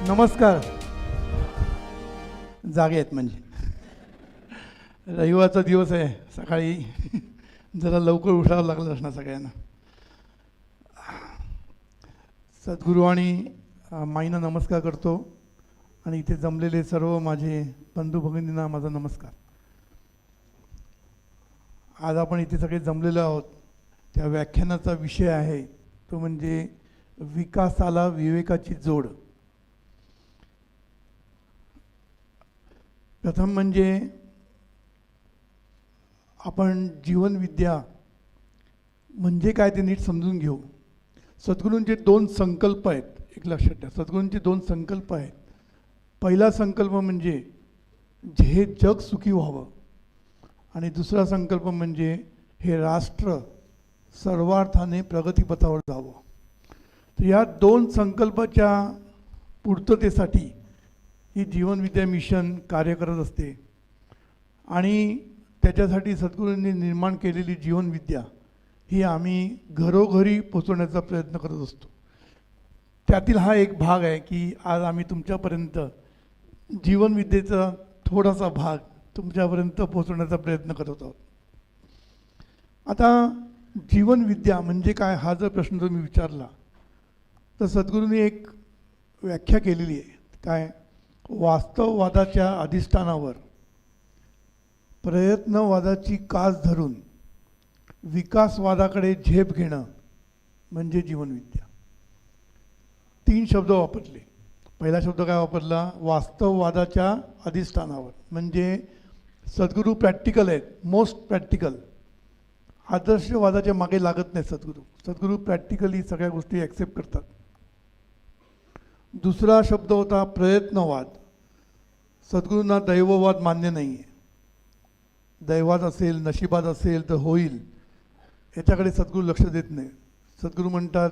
नमस्कार. जागे आहेत म्हणजे रविवारचा दिवस आहे, सकाळी जरा लवकर उठावं लागलं असणार सगळ्यांना. सद्गुरू आणि माईंना नमस्कार करतो आणि इथे जमलेले सर्व माझे बंधू भगिनींना माझा नमस्कार. आज आपण इथे सगळे जमलेलो आहोत. त्या व्याख्यानाचा विषय आहे तो म्हणजे विकासाला विवेकाची जोड. प्रथम म्हणजे आपण जीवनविद्या म्हणजे काय ते नीट समजून घेऊ. सद्गुरूंचे दोन संकल्प आहेत, एक लक्षात ठेवा. सद्गुरूंचे दोन संकल्प आहेत. पहिला संकल्प म्हणजे हे जग सुखी व्हावं आणि दुसरा संकल्प म्हणजे हे राष्ट्र सर्वार्थाने प्रगतीपथावर जावं. तर या दोन संकल्पाच्या पूर्ततेसाठी ही जीवनविद्या मिशन कार्य करत असते आणि त्याच्यासाठी सद्गुरूंनी निर्माण केलेली जीवनविद्या ही आम्ही घरोघरी पोचवण्याचा प्रयत्न करत असतो. त्यातील हा एक भाग आहे की आज आम्ही तुमच्यापर्यंत जीवनविद्येचा थोडासा भाग तुमच्यापर्यंत पोचवण्याचा प्रयत्न करत आहोत. आता जीवनविद्या म्हणजे काय हा जर प्रश्न तुम्ही विचारला तर सद्गुरूंनी एक व्याख्या केलेली आहे. काय? वास्तववादाच्या अधिष्ठानावर प्रयत्नवादाची कास धरून विकासवादाकडे झेप घेणं म्हणजे जीवनविद्या. तीन शब्द वापरले. पहिला शब्द काय वापरला? वास्तववादाच्या अधिष्ठानावर. म्हणजे सद्गुरू प्रॅक्टिकल आहेत, मोस्ट प्रॅक्टिकल. आदर्शवादाच्या मागे लागत नाही सद्गुरू. सद्गुरू प्रॅक्टिकली सगळ्या गोष्टी ॲक्सेप्ट करतात. दुसरा शब्द होता प्रयत्नवाद. सद्गुरूंना दैववाद मान्य नाही आहे. दैवात असेल, नशिबात असेल तर होईल याच्याकडे सद्गुरू लक्ष देत नाही. सद्गुरू म्हणतात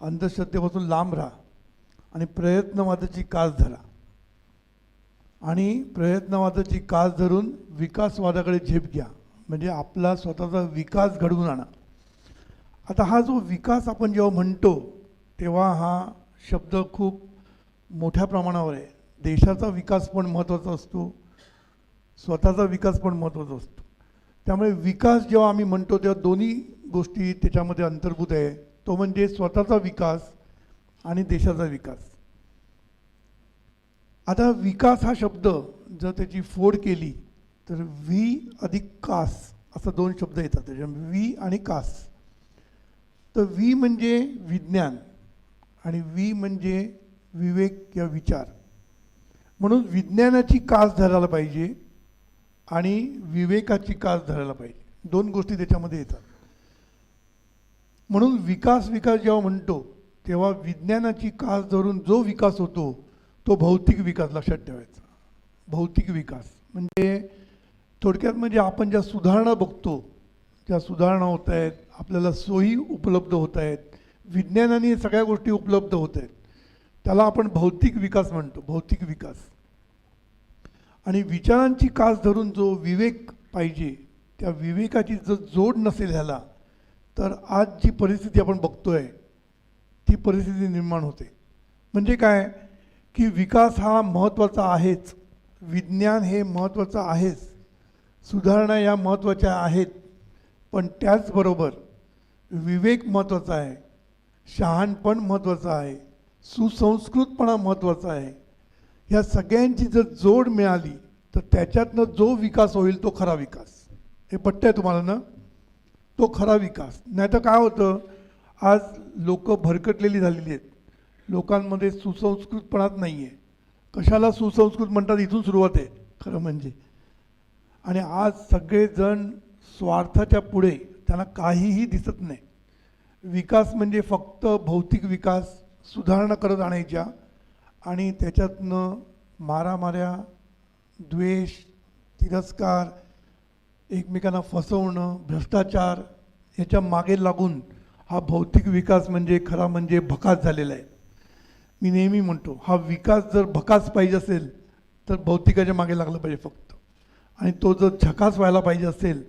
अंधश्रद्धेपासून लांब राहा आणि प्रयत्नवादाची कास धरा आणि प्रयत्नवादाची कास धरून विकासवादाकडे झेप घ्या म्हणजे आपला स्वतःचा विकास घडवून आणा. आता हा जो विकास आपण जेव्हा म्हणतो तेव्हा हा शब्द खूप मोठ्या प्रमाणावर आहे. देशाचा विकास पण महत्त्वाचा असतो, स्वतःचा विकास पण महत्त्वाचा असतो. त्यामुळे विकास जेव्हा आम्ही म्हणतो तेव्हा दोन्ही गोष्टी त्याच्यामध्ये अंतर्भूत आहे. तो म्हणजे स्वतःचा विकास आणि देशाचा विकास. आता विकास हा शब्द जर त्याची फोड केली तर वी अधिक कास असं दोन शब्द येतात त्याच्यामध्ये, वी आणि कास. तर वी म्हणजे विज्ञान आणि वी म्हणजे विवेक किंवा विचार. म्हणून विज्ञानाची कास धरायला पाहिजे आणि विवेकाची कास धरायला पाहिजे. दोन गोष्टी त्याच्यामध्ये येतात. म्हणून विकास जेव्हा म्हणतो तेव्हा विज्ञानाची कास धरून जो विकास होतो तो भौतिक विकास लक्षात ठेवायचा. भौतिक विकास म्हणजे थोडक्यात म्हणजे आपण ज्या सुधारणा बघतो, ज्या सुधारणा होत आहेत, आपल्याला सोयी उपलब्ध होत आहेत, विज्ञानाने सगळ्या गोष्टी उपलब्ध होत आहेत, त्याला आपण भौतिक विकास म्हणतो. भौतिक विकास. आणि विचारांची कास धरून जो विवेक पाहिजे त्या विवेकाची जर जोड नसेल ह्याला तर आज जी परिस्थिती आपण बघतोय ती परिस्थिती निर्माण होते. म्हणजे काय की विकास हा महत्त्वाचा आहेच, विज्ञान हे महत्त्वाचं आहेच, सुधारणा या महत्त्वाच्या आहेत, पण त्याचबरोबर विवेक महत्त्वाचा आहे, शहाणपण महत्त्वाचं आहे, सुसंस्कृतपणा महत्त्वाचा आहे. ह्या सगळ्यांची जर जोड मिळाली तर त्याच्यातनं जो विकास होईल तो खरा विकास. हे पटतंय तुम्हाला ना? तो खरा विकास. नाही तर काय होतं, आज लोक भरकटलेली झालेली आहेत, लोकांमध्ये सुसंस्कृतपणाच नाही आहे. कशाला सुसंस्कृत म्हणतात इथून सुरुवात आहे खरं म्हणजे. आणि आज सगळेजण स्वार्थाच्या पुढे, त्यांना काहीही दिसत नाही. विकास म्हणजे फक्त भौतिक विकास, सुधारणा करत आणायच्या आणि त्याच्यातनं मारामाऱ्या, द्वेष, तिरस्कार, एकमेकांना फसवणं, भ्रष्टाचार ह्याच्या मागे लागून हा भौतिक विकास म्हणजे खरा म्हणजे भकास झालेला आहे. मी नेहमी म्हणतो हा विकास जर भकास पाहिजे असेल तर भौतिकाच्या मागे लागलं पाहिजे फक्त. आणि तो जर झकास व्हायला पाहिजे असेल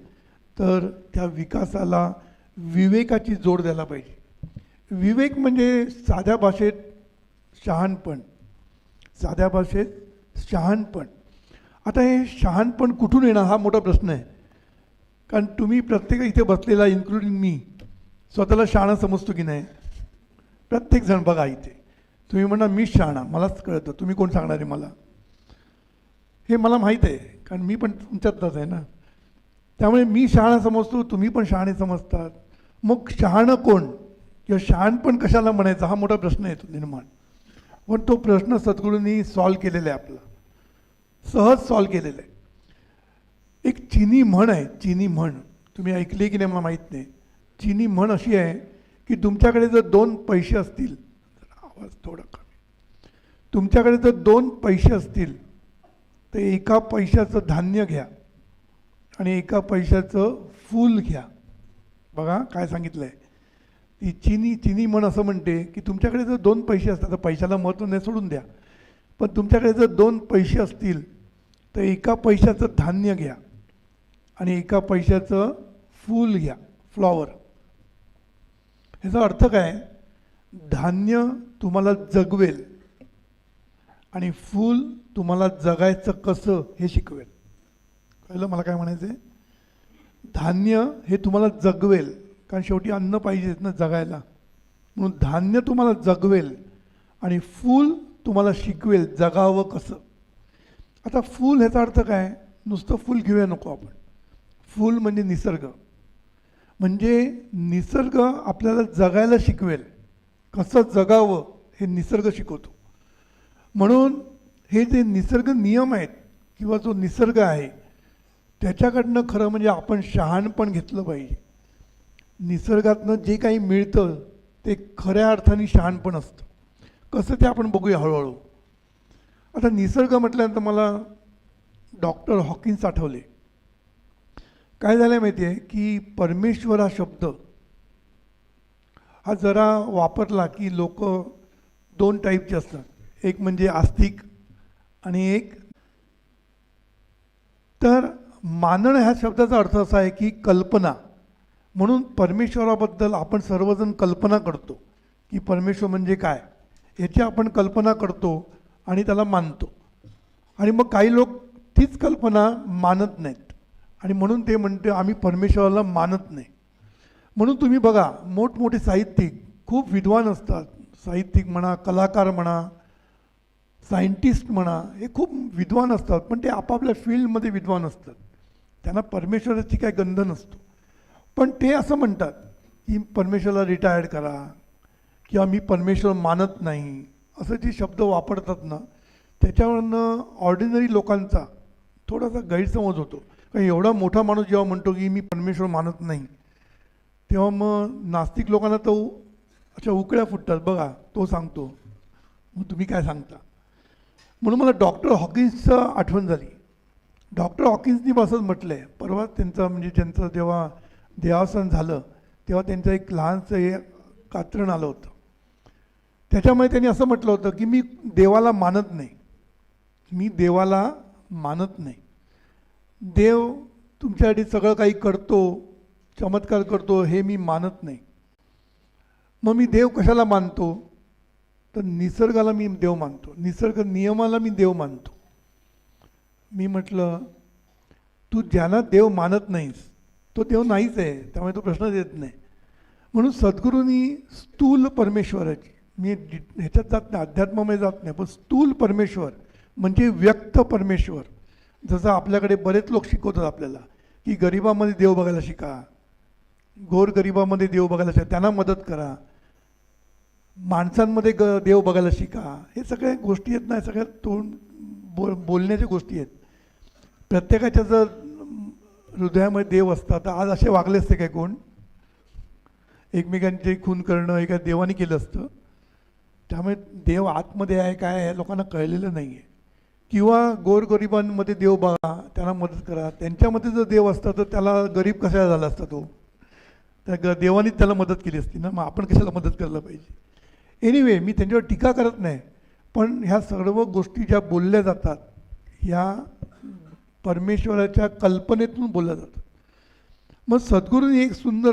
तर त्या विकासाला विवेकाची जोड द्यायला पाहिजे. विवेक म्हणजे साध्या भाषेत शहाणपण. साध्या भाषेत शहाणपण. आता हे शहाणपण कुठून येणार हा मोठा प्रश्न आहे. कारण तुम्ही प्रत्येक इथे बसलेला इन्क्लुडिंग मी स्वतःला शहाणा समजतो की नाही? प्रत्येकजण बघा इथे. तुम्ही म्हणा मी शहाणा, मलाच कळतं, तुम्ही कोण सांगणार आहे मला? हे मला माहीत आहे, कारण मी पण तुमच्यातलाच आहे ना. त्यामुळे मी शहाणा समजतो, तुम्ही पण शहाणे समजतात. मग शहाणं कोण किंवा शहाणपण कशाला म्हणायचं हा मोठा प्रश्न येतो निर्माण. पण तो प्रश्न सद्गुरूंनी सॉल्व केलेला आहे, आपला सहज सॉल्व केलेला आहे. एक चीनी म्हण आहे, चीनी म्हण, तुम्ही ऐकली की नाही मला माहीत नाही. चीनी म्हण अशी आहे की तुमच्याकडे जर 2 पैसे असतील, आवाज थोडा कमी, तुमच्याकडे जर 2 पैसे असतील तर एका पैशाचं धान्य घ्या आणि एका पैशाचं फूल घ्या. बघा काय सांगितलं आहे. ती चीनी म्हण असं म्हणते की तुमच्याकडे जर 2 पैसे असतात तर पैशाला महत्त्व नाही, सोडून द्या. पण तुमच्याकडे जर 2 पैसे असतील तर एका पैशाचं धान्य घ्या आणि एका पैशाचं फूल घ्या, फ्लॉवर. ह्याचा अर्थ काय? धान्य तुम्हाला जगवेल आणि फूल तुम्हाला जगायचं कसं हे शिकवेल. कळलं मला काय म्हणायचं आहे? धान्य हे तुम्हाला जगवेल, कारण शेवटी अन्न पाहिजेच ना जगायला, म्हणून धान्य तुम्हाला जगवेल आणि फूल तुम्हाला शिकवेल जगावं कसं. आता फूल ह्याचा अर्थ काय? नुसतं फूल घेऊया नको आपण. फूल म्हणजे निसर्ग, म्हणजे निसर्ग आपल्याला जगायला शिकवेल, कसं जगावं हे निसर्ग शिकवतो. म्हणून हे जे निसर्ग नियम आहेत किंवा जो निसर्ग आहे त्याच्याकडनं खरं म्हणजे आपण शहाणपण घेतलं पाहिजे. निसर्गातनं जे काही मिळतं ते खऱ्या अर्थाने शहाणपण असतं. कसं ते आपण बघूया हळूहळू. आता निसर्ग म्हटल्यानंतर मला डॉक्टर हॉकिन्स आठवले. काय झालं माहिती आहे की परमेश्वर हा शब्द हा जरा वापरला की लोक 2 टाईपचे असतात. एक म्हणजे आस्तिक आणि एक. तर मानणं ह्या शब्दाचा अर्थ असा आहे की कल्पना. म्हणून परमेश्वराबद्दल आपण सर्वजण कल्पना करतो की परमेश्वर म्हणजे काय, याची आपण कल्पना करतो आणि त्याला मानतो. आणि मग काही लोक तीच कल्पना मानत नाहीत आणि म्हणून ते म्हणते आम्ही परमेश्वराला मानत नाही. म्हणून तुम्ही बघा मोठमोठे साहित्यिक खूप विद्वान असतात. साहित्यिक म्हणा, कलाकार म्हणा, सायंटिस्ट म्हणा, हे खूप विद्वान असतात, पण ते आपापल्या फील्डमध्ये विद्वान असतात. त्यांना परमेश्वराची काही गंध नसतो. पण ते असं म्हणतात की परमेश्वराला रिटायर्ड करा किंवा मी परमेश्वर मानत नाही, असं जे शब्द वापरतात ना, त्याच्यावरनं ऑर्डिनरी लोकांचा थोडासा गैरसमज होतो. कारण एवढा मोठा माणूस जेव्हा म्हणतो की मी परमेश्वर मानत नाही, तेव्हा मग नास्तिक लोकांना तो अशा उकळ्या फुटतात. बघा तो सांगतो, मग तुम्ही काय सांगता. म्हणून मला डॉक्टर हॉकिन्सचं आठवण झाली. डॉक्टर हॉकिन्सनी असंच म्हटलं आहे. परवा त्यांचं जेव्हा देहावसान झालं तेव्हा त्यांचं एक लहानसं हे कात्रण आलं होतं. त्याच्यामुळे त्यांनी असं म्हटलं होतं की मी देवाला मानत नाही, मी देवाला मानत नाही. देव तुमच्यासाठी सगळं काही करतो, चमत्कार करतो, हे मी मानत नाही. मग मी देव कशाला मानतो? तर निसर्गाला मी देव मानतो, निसर्ग नियमाला मी देव मानतो. मी म्हटलं तू ज्यांना देव मानत नाहीस तो देव नाहीच आहे, त्यामुळे तो प्रश्नच येत नाही. म्हणून सद्गुरूंनी स्थूल परमेश्वराची, मी ह्याच्यात जात नाही, अध्यात्मामध्ये जात नाही, पण स्थूल परमेश्वर म्हणजे व्यक्त परमेश्वर. जसं आपल्याकडे बरेच लोक शिकवतात आपल्याला की गरिबामध्ये देव बघायला शिका, गोरगरिबामध्ये देव बघायला शिका, त्यांना मदत करा, माणसांमध्ये देव बघायला शिका. हे सगळ्या गोष्टी आहेत ना, सगळ्या तोंड बोलण्याच्या गोष्टी आहेत. प्रत्येकाच्या जर हृदयामध्ये देव असतात तर आज असे वागले असते काय कोण? एकमेकांचे खून करणं एका देवाने केलं असतं. त्यामुळे देव आतमध्ये आहे काय हे लोकांना कळलेलं नाही आहे. किंवा गोरगरिबांमध्ये देव बघा, त्यांना मदत करा. त्यांच्यामध्ये जर देव असता तर त्याला गरीब कशाला झाला असता तो? त्या देवानीच त्याला मदत केली असती ना, मग आपण कशाला मदत करायला पाहिजे? एनिवे, मी त्यांच्यावर टीका करत नाही, पण ह्या सर्व गोष्टी ज्या बोलल्या जातात ह्या परमेश्वराच्या कल्पनेतून बोलल्या जातात. मग सद्गुरूंनी एक सुंदर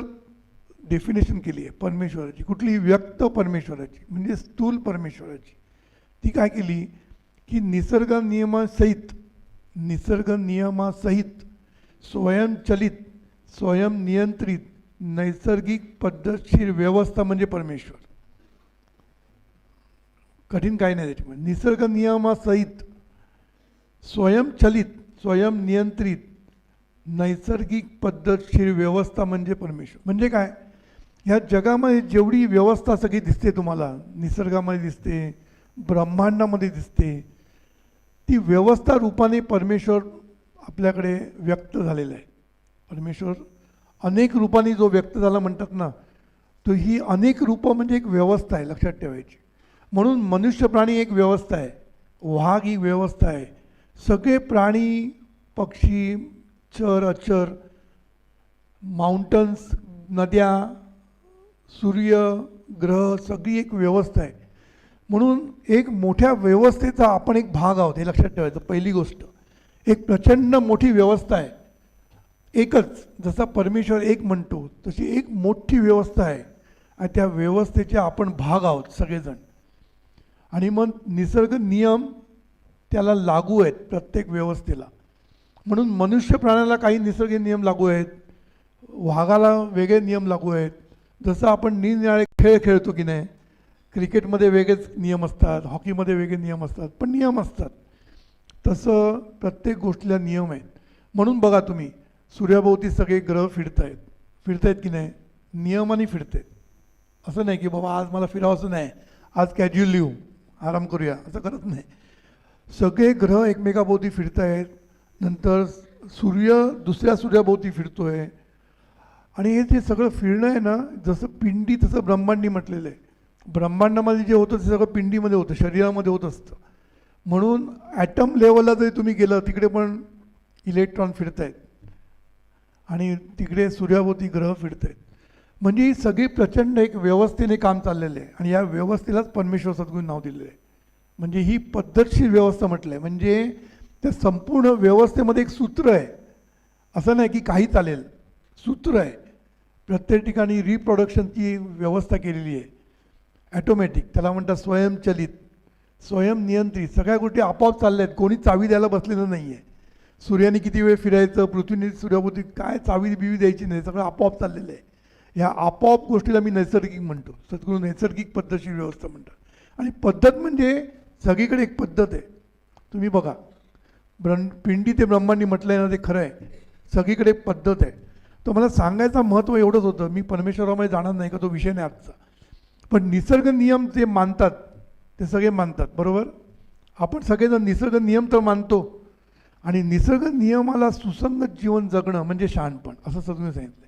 डेफिनेशन केली आहे परमेश्वराची, कुठली? व्यक्त परमेश्वराची, म्हणजे स्थूल परमेश्वराची. ती काय केली की निसर्ग नियमासहित स्वयंचलित स्वयंनियंत्रित नैसर्गिक पद्धतशीर व्यवस्था म्हणजे परमेश्वर. कठीण काही नाही त्याच्यामध्ये. निसर्ग नियमासहित स्वयंचलित स्वयंनियंत्रित नैसर्गिक पद्धतशीर व्यवस्था म्हणजे परमेश्वर. म्हणजे काय, ह्या जगामध्ये जेवढी व्यवस्था सगळी दिसते तुम्हाला, निसर्गामध्ये दिसते, ब्रह्मांडामध्ये दिसते, ती व्यवस्था रूपाने परमेश्वर आपल्याकडे व्यक्त झालेला आहे. परमेश्वर अनेक रूपाने जो व्यक्त झाला म्हणतात ना, तो ही अनेक रूपं म्हणजे एक व्यवस्था आहे, लक्षात ठेवायची. म्हणून मनुष्य प्राणी एक व्यवस्था आहे, वाघ ही व्यवस्था आहे, सगळे प्राणी पक्षी चर अचर, माउंटन्स, नद्या, सूर्य, ग्रह, सगळी एक व्यवस्था आहे. म्हणून एक मोठ्या व्यवस्थेचा आपण एक भाग आहोत, हे लक्षात ठेवायचं. पहिली गोष्ट, एक प्रचंड मोठी व्यवस्था आहे. एकच, जसा परमेश्वर एक म्हणतो तशी एक मोठी व्यवस्था आहे आणि त्या व्यवस्थेचे आपण भाग आहोत सगळेजण. आणि मग निसर्ग नियम त्याला लागू आहेत प्रत्येक व्यवस्थेला. म्हणून मनुष्य प्राण्याला काही निसर्ग नियम लागू आहेत, वाघाला वेगळे नियम लागू आहेत. जसं आपण निरनिराळे खेळ खेळतो की नाही, क्रिकेटमध्ये वेगळेच नियम असतात, हॉकीमध्ये वेगळे नियम असतात, पण नियम असतात. तसं प्रत्येक गोष्टीला नियम आहेत. म्हणून बघा तुम्ही, सूर्याभोवती सगळे ग्रह फिरतायत की नाही, नियमाने फिरतायत. असं नाही की बाबा आज मला फिरावंसं नाही, आज कॅज्युअल लिहू, आराम करूया, असं करत नाही. सगळे ग्रह एकमेकाभोवती फिरतायत. नंतर सूर्य दुसऱ्या सूर्याभोवती फिरतोय. आणि हे जे सगळं फिरणं आहे ना, जसं पिंडी तसं ब्रह्मांडी म्हटलेलं आहे. ब्रह्मांडामध्ये जे होतं ते सगळं पिंडीमध्ये होतं, शरीरामध्ये होत असतं. म्हणून ॲटम लेवलला जरी तुम्ही गेलं, तिकडे पण इलेक्ट्रॉन फिरत आहेत आणि तिकडे सूर्याभोवती ग्रह फिरत आहेत. म्हणजे ही सगळी प्रचंड एक व्यवस्थेने काम चाललेलं आहे. आणि या व्यवस्थेलाच परमेश्वर सद्गुरू नाव दिलेलं आहे. म्हणजे ही पद्धतशीर व्यवस्था म्हटलं आहे. म्हणजे त्या संपूर्ण व्यवस्थेमध्ये एक सूत्र आहे. असं नाही की काही चालेल, सूत्र आहे. प्रत्येक ठिकाणी रिप्रोडक्शनची व्यवस्था केलेली आहे, ॲटोमॅटिक. त्याला म्हणतात स्वयंचलित स्वयंनियंत्रित. सगळ्या गोष्टी आपोआप चालल्या आहेत, कोणी चावी द्यायला बसलेलं नाही आहे. सूर्याने किती वेळ फिरायचं, पृथ्वीने सूर्याभोवती काय चावी बिवी द्यायची नाही, सगळं आपोआप चाललेलं आहे. ह्या आपोआप गोष्टीला मी नैसर्गिक म्हणतो. सद्गुरू नैसर्गिक पद्धतशीर व्यवस्था म्हणतात. आणि पद्धत म्हणजे सगळीकडे एक पद्धत आहे. तुम्ही बघा, पिंडी ते ब्रह्मांडी म्हटलं आहे ना, ते खरं आहे. सगळीकडे एक पद्धत आहे. तर मला सांगायचं महत्त्व एवढंच होतं. मी परमेश्वरामध्ये जाणार नाही का, तो विषय नाही आजचा. पण निसर्ग नियम जे मानतात ते सगळे मानतात, बरोबर. आपण सगळेजण निसर्ग नियम तर मानतो. आणि निसर्ग नियमाला सुसंगत जीवन जगणं म्हणजे शहाणपण, असं सद्गुरूने सांगितलं.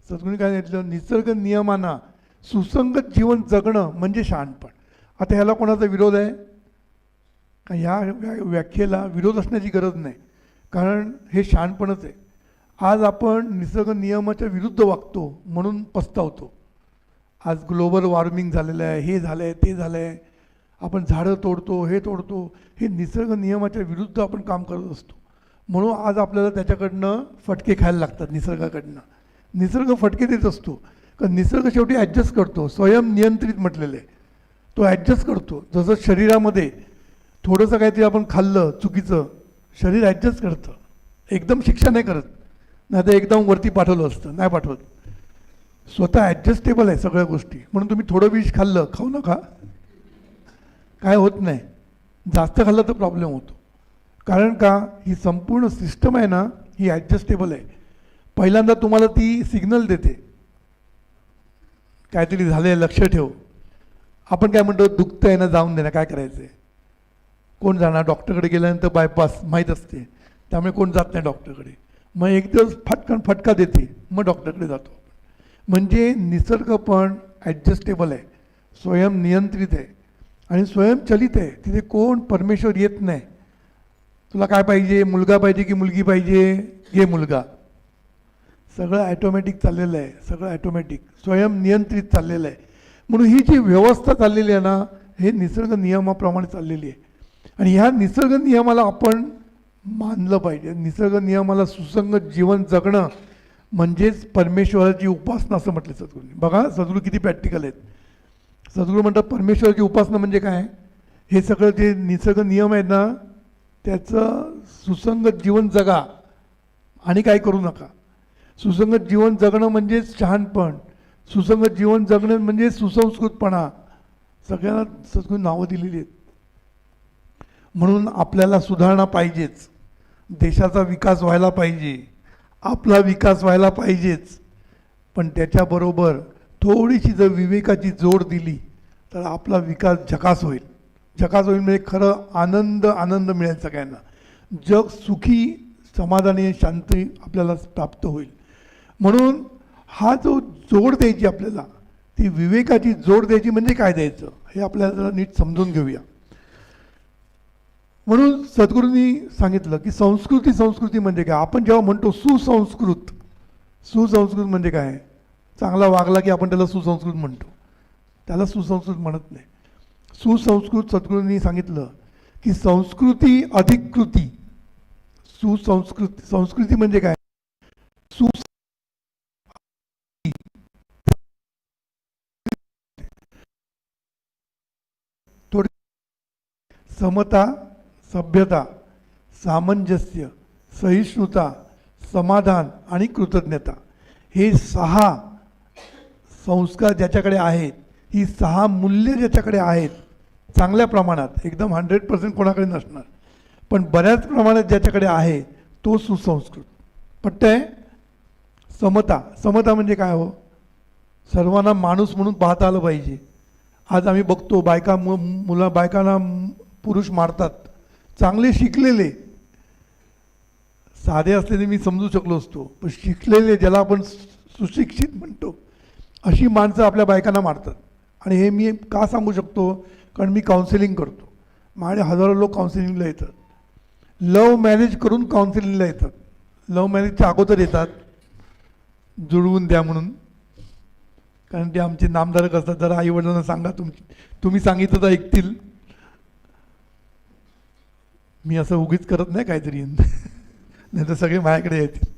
सद्गुरूने काय सांगितलं, निसर्ग नियमांना सुसंगत जीवन जगणं म्हणजे शहाणपण. आता ह्याला कोणाचा विरोध आहे का? ह्या व्याख्येला विरोध असण्याची गरज नाही, कारण हे शहाणपणच आहे. आज आपण निसर्ग नियमाच्या विरुद्ध वागतो म्हणून पस्तावतो. आज ग्लोबल वॉर्मिंग झालेलं आहे, हे झालं आहे, ते झालं आहे, आपण झाडं तोडतो, हे तोडतो. हे निसर्ग नियमाच्या विरुद्ध आपण काम करत असतो. म्हणून आज आपल्याला त्याच्याकडनं फटके खायला लागतात. निसर्गाकडनं निसर्ग फटके देत असतो, कारण निसर्ग शेवटी ॲडजस्ट करतो. स्वयंनियंत्रित म्हटलेलं आहे, तो ॲडजस्ट करतो. जसं शरीरामध्ये थोडंसं काहीतरी आपण खाल्लं चुकीचं, शरीर ॲडजस्ट करतं, एकदम शिक्षा नाही करत. नाही तर एकदम वरती पाठवलं असतं, नाही पाठवत. स्वतः ॲडजस्टेबल आहे सगळ्या गोष्टी. म्हणून तुम्ही थोडं विष खाल्लं, खाऊ नका, काय होत नाही. जास्त खाल्लं तर प्रॉब्लेम होतो. कारण का, ही संपूर्ण सिस्टम आहे ना, ही ॲडजस्टेबल आहे. पहिल्यांदा तुम्हाला ती सिग्नल देते, काहीतरी झालं आहे, लक्ष ठेव. आपण काय म्हणतो, दुखतं आहे ना, जाऊन दे ना, काय करायचं आहे. कोण जाणार डॉक्टरकडे गेल्यानंतर, बायपास माहीत असते, त्यामुळे कोण जात नाही डॉक्टरकडे. मग एक दिवस फटका देते, मग डॉक्टरकडे जातो. म्हणजे निसर्ग पण ॲडजस्टेबल आहे, स्वयंनियंत्रित आहे आणि स्वयंचलित आहे. तिथे कोण परमेश्वर येत नाही. तुला काय पाहिजे, मुलगा पाहिजे की मुलगी पाहिजे, घे मुलगा. सगळं ॲटोमॅटिक चाललेलं आहे, सगळं ॲटोमॅटिक स्वयंनियंत्रित चाललेलं आहे. म्हणून ही जी व्यवस्था चाललेली आहे ना, हे निसर्ग नियमाप्रमाणे चाललेली आहे. आणि ह्या निसर्ग नियमाला आपण मानलं पाहिजे. निसर्ग नियमाला सुसंगत जीवन जगणं म्हणजेच परमेश्वराची उपासना, असं म्हटलं सद्गुरूंनी. बघा सद्गुरू किती प्रॅक्टिकल आहेत. सद्गुरू म्हणतात परमेश्वराची उपासना म्हणजे काय, हे सगळं जे निसर्ग नियम आहेत ना त्याचं सुसंगत जीवन जगा आणि काय करू नका. सुसंगत जीवन जगणं म्हणजे शहाणपण, सुसंगत जीवन जगणं म्हणजे सुसंस्कृतपणा. सगळ्यांना सगळी नावं दिलेली आहेत. म्हणून आपल्याला सुधारणा पाहिजेच, देशाचा विकास व्हायला पाहिजे, आपला विकास व्हायला पाहिजेच. पण त्याच्याबरोबर थोडीशी जर विवेकाची जोड दिली तर आपला विकास झकास होईल. झकास होईल म्हणजे खरं आनंद मिळेल सगळ्यांना. जग सुखी, समाधानी, शांती आपल्याला प्राप्त होईल. म्हणून हा जो जोड द्यायची आपल्याला, ती विवेकाची जोड द्यायची म्हणजे काय द्यायचं हे आपल्याला जरा नीट समजून घेऊया. म्हणून सद्गुरूंनी सांगितलं की संस्कृती म्हणजे काय. आपण जेव्हा म्हणतो सुसंस्कृत म्हणजे काय, चांगला वागला की आपण त्याला सुसंस्कृत म्हणतो, त्याला सुसंस्कृत म्हणत नाही. सुसंस्कृत सद्गुरूंनी सांगितलं की संस्कृती अधिक कृती. संस्कृती म्हणजे काय, थोडी समता, सभ्यता, सामंजस्य, सहिष्णुता, समाधान आणि कृतज्ञता, हे 6 संस्कार ज्याच्याकडे आहेत, ही 6 मूल्य ज्याच्याकडे आहेत चांगल्या प्रमाणात, एकदम 100% कोणाकडे नसणार पण बऱ्याच प्रमाणात ज्याच्याकडे आहे तो सुसंस्कृत. पटतंय. समता म्हणजे काय हो, सर्वांना माणूस म्हणून पाहता आलं पाहिजे. आज आम्ही बघतो बायकांना पुरुष मारतात, चांगले शिकलेले, साधे असलेले मी समजू शकलो असतो, पण शिकलेले ज्याला आपण सुशिक्षित म्हणतो अशी माणसं आपल्या बायकांना मारतात. आणि हे मी का सांगू शकतो, कारण मी काउन्सिलिंग करतो. माझे हजारो लोक काउन्सिलिंगला येतात, लव्ह मॅरेज करून काउन्सिलिंगला येतात. लव्ह मॅरेजच्या अगोदर येतात जुळवून द्या म्हणून, कारण ते आमचे नामधारक असतात. जरा आईवडिलांना सांगा, तुम्ही सांगितलं तर ऐकतील. मी असं उगीच करत नाही काहीतरी नाही तर सगळे माझ्याकडे येतील.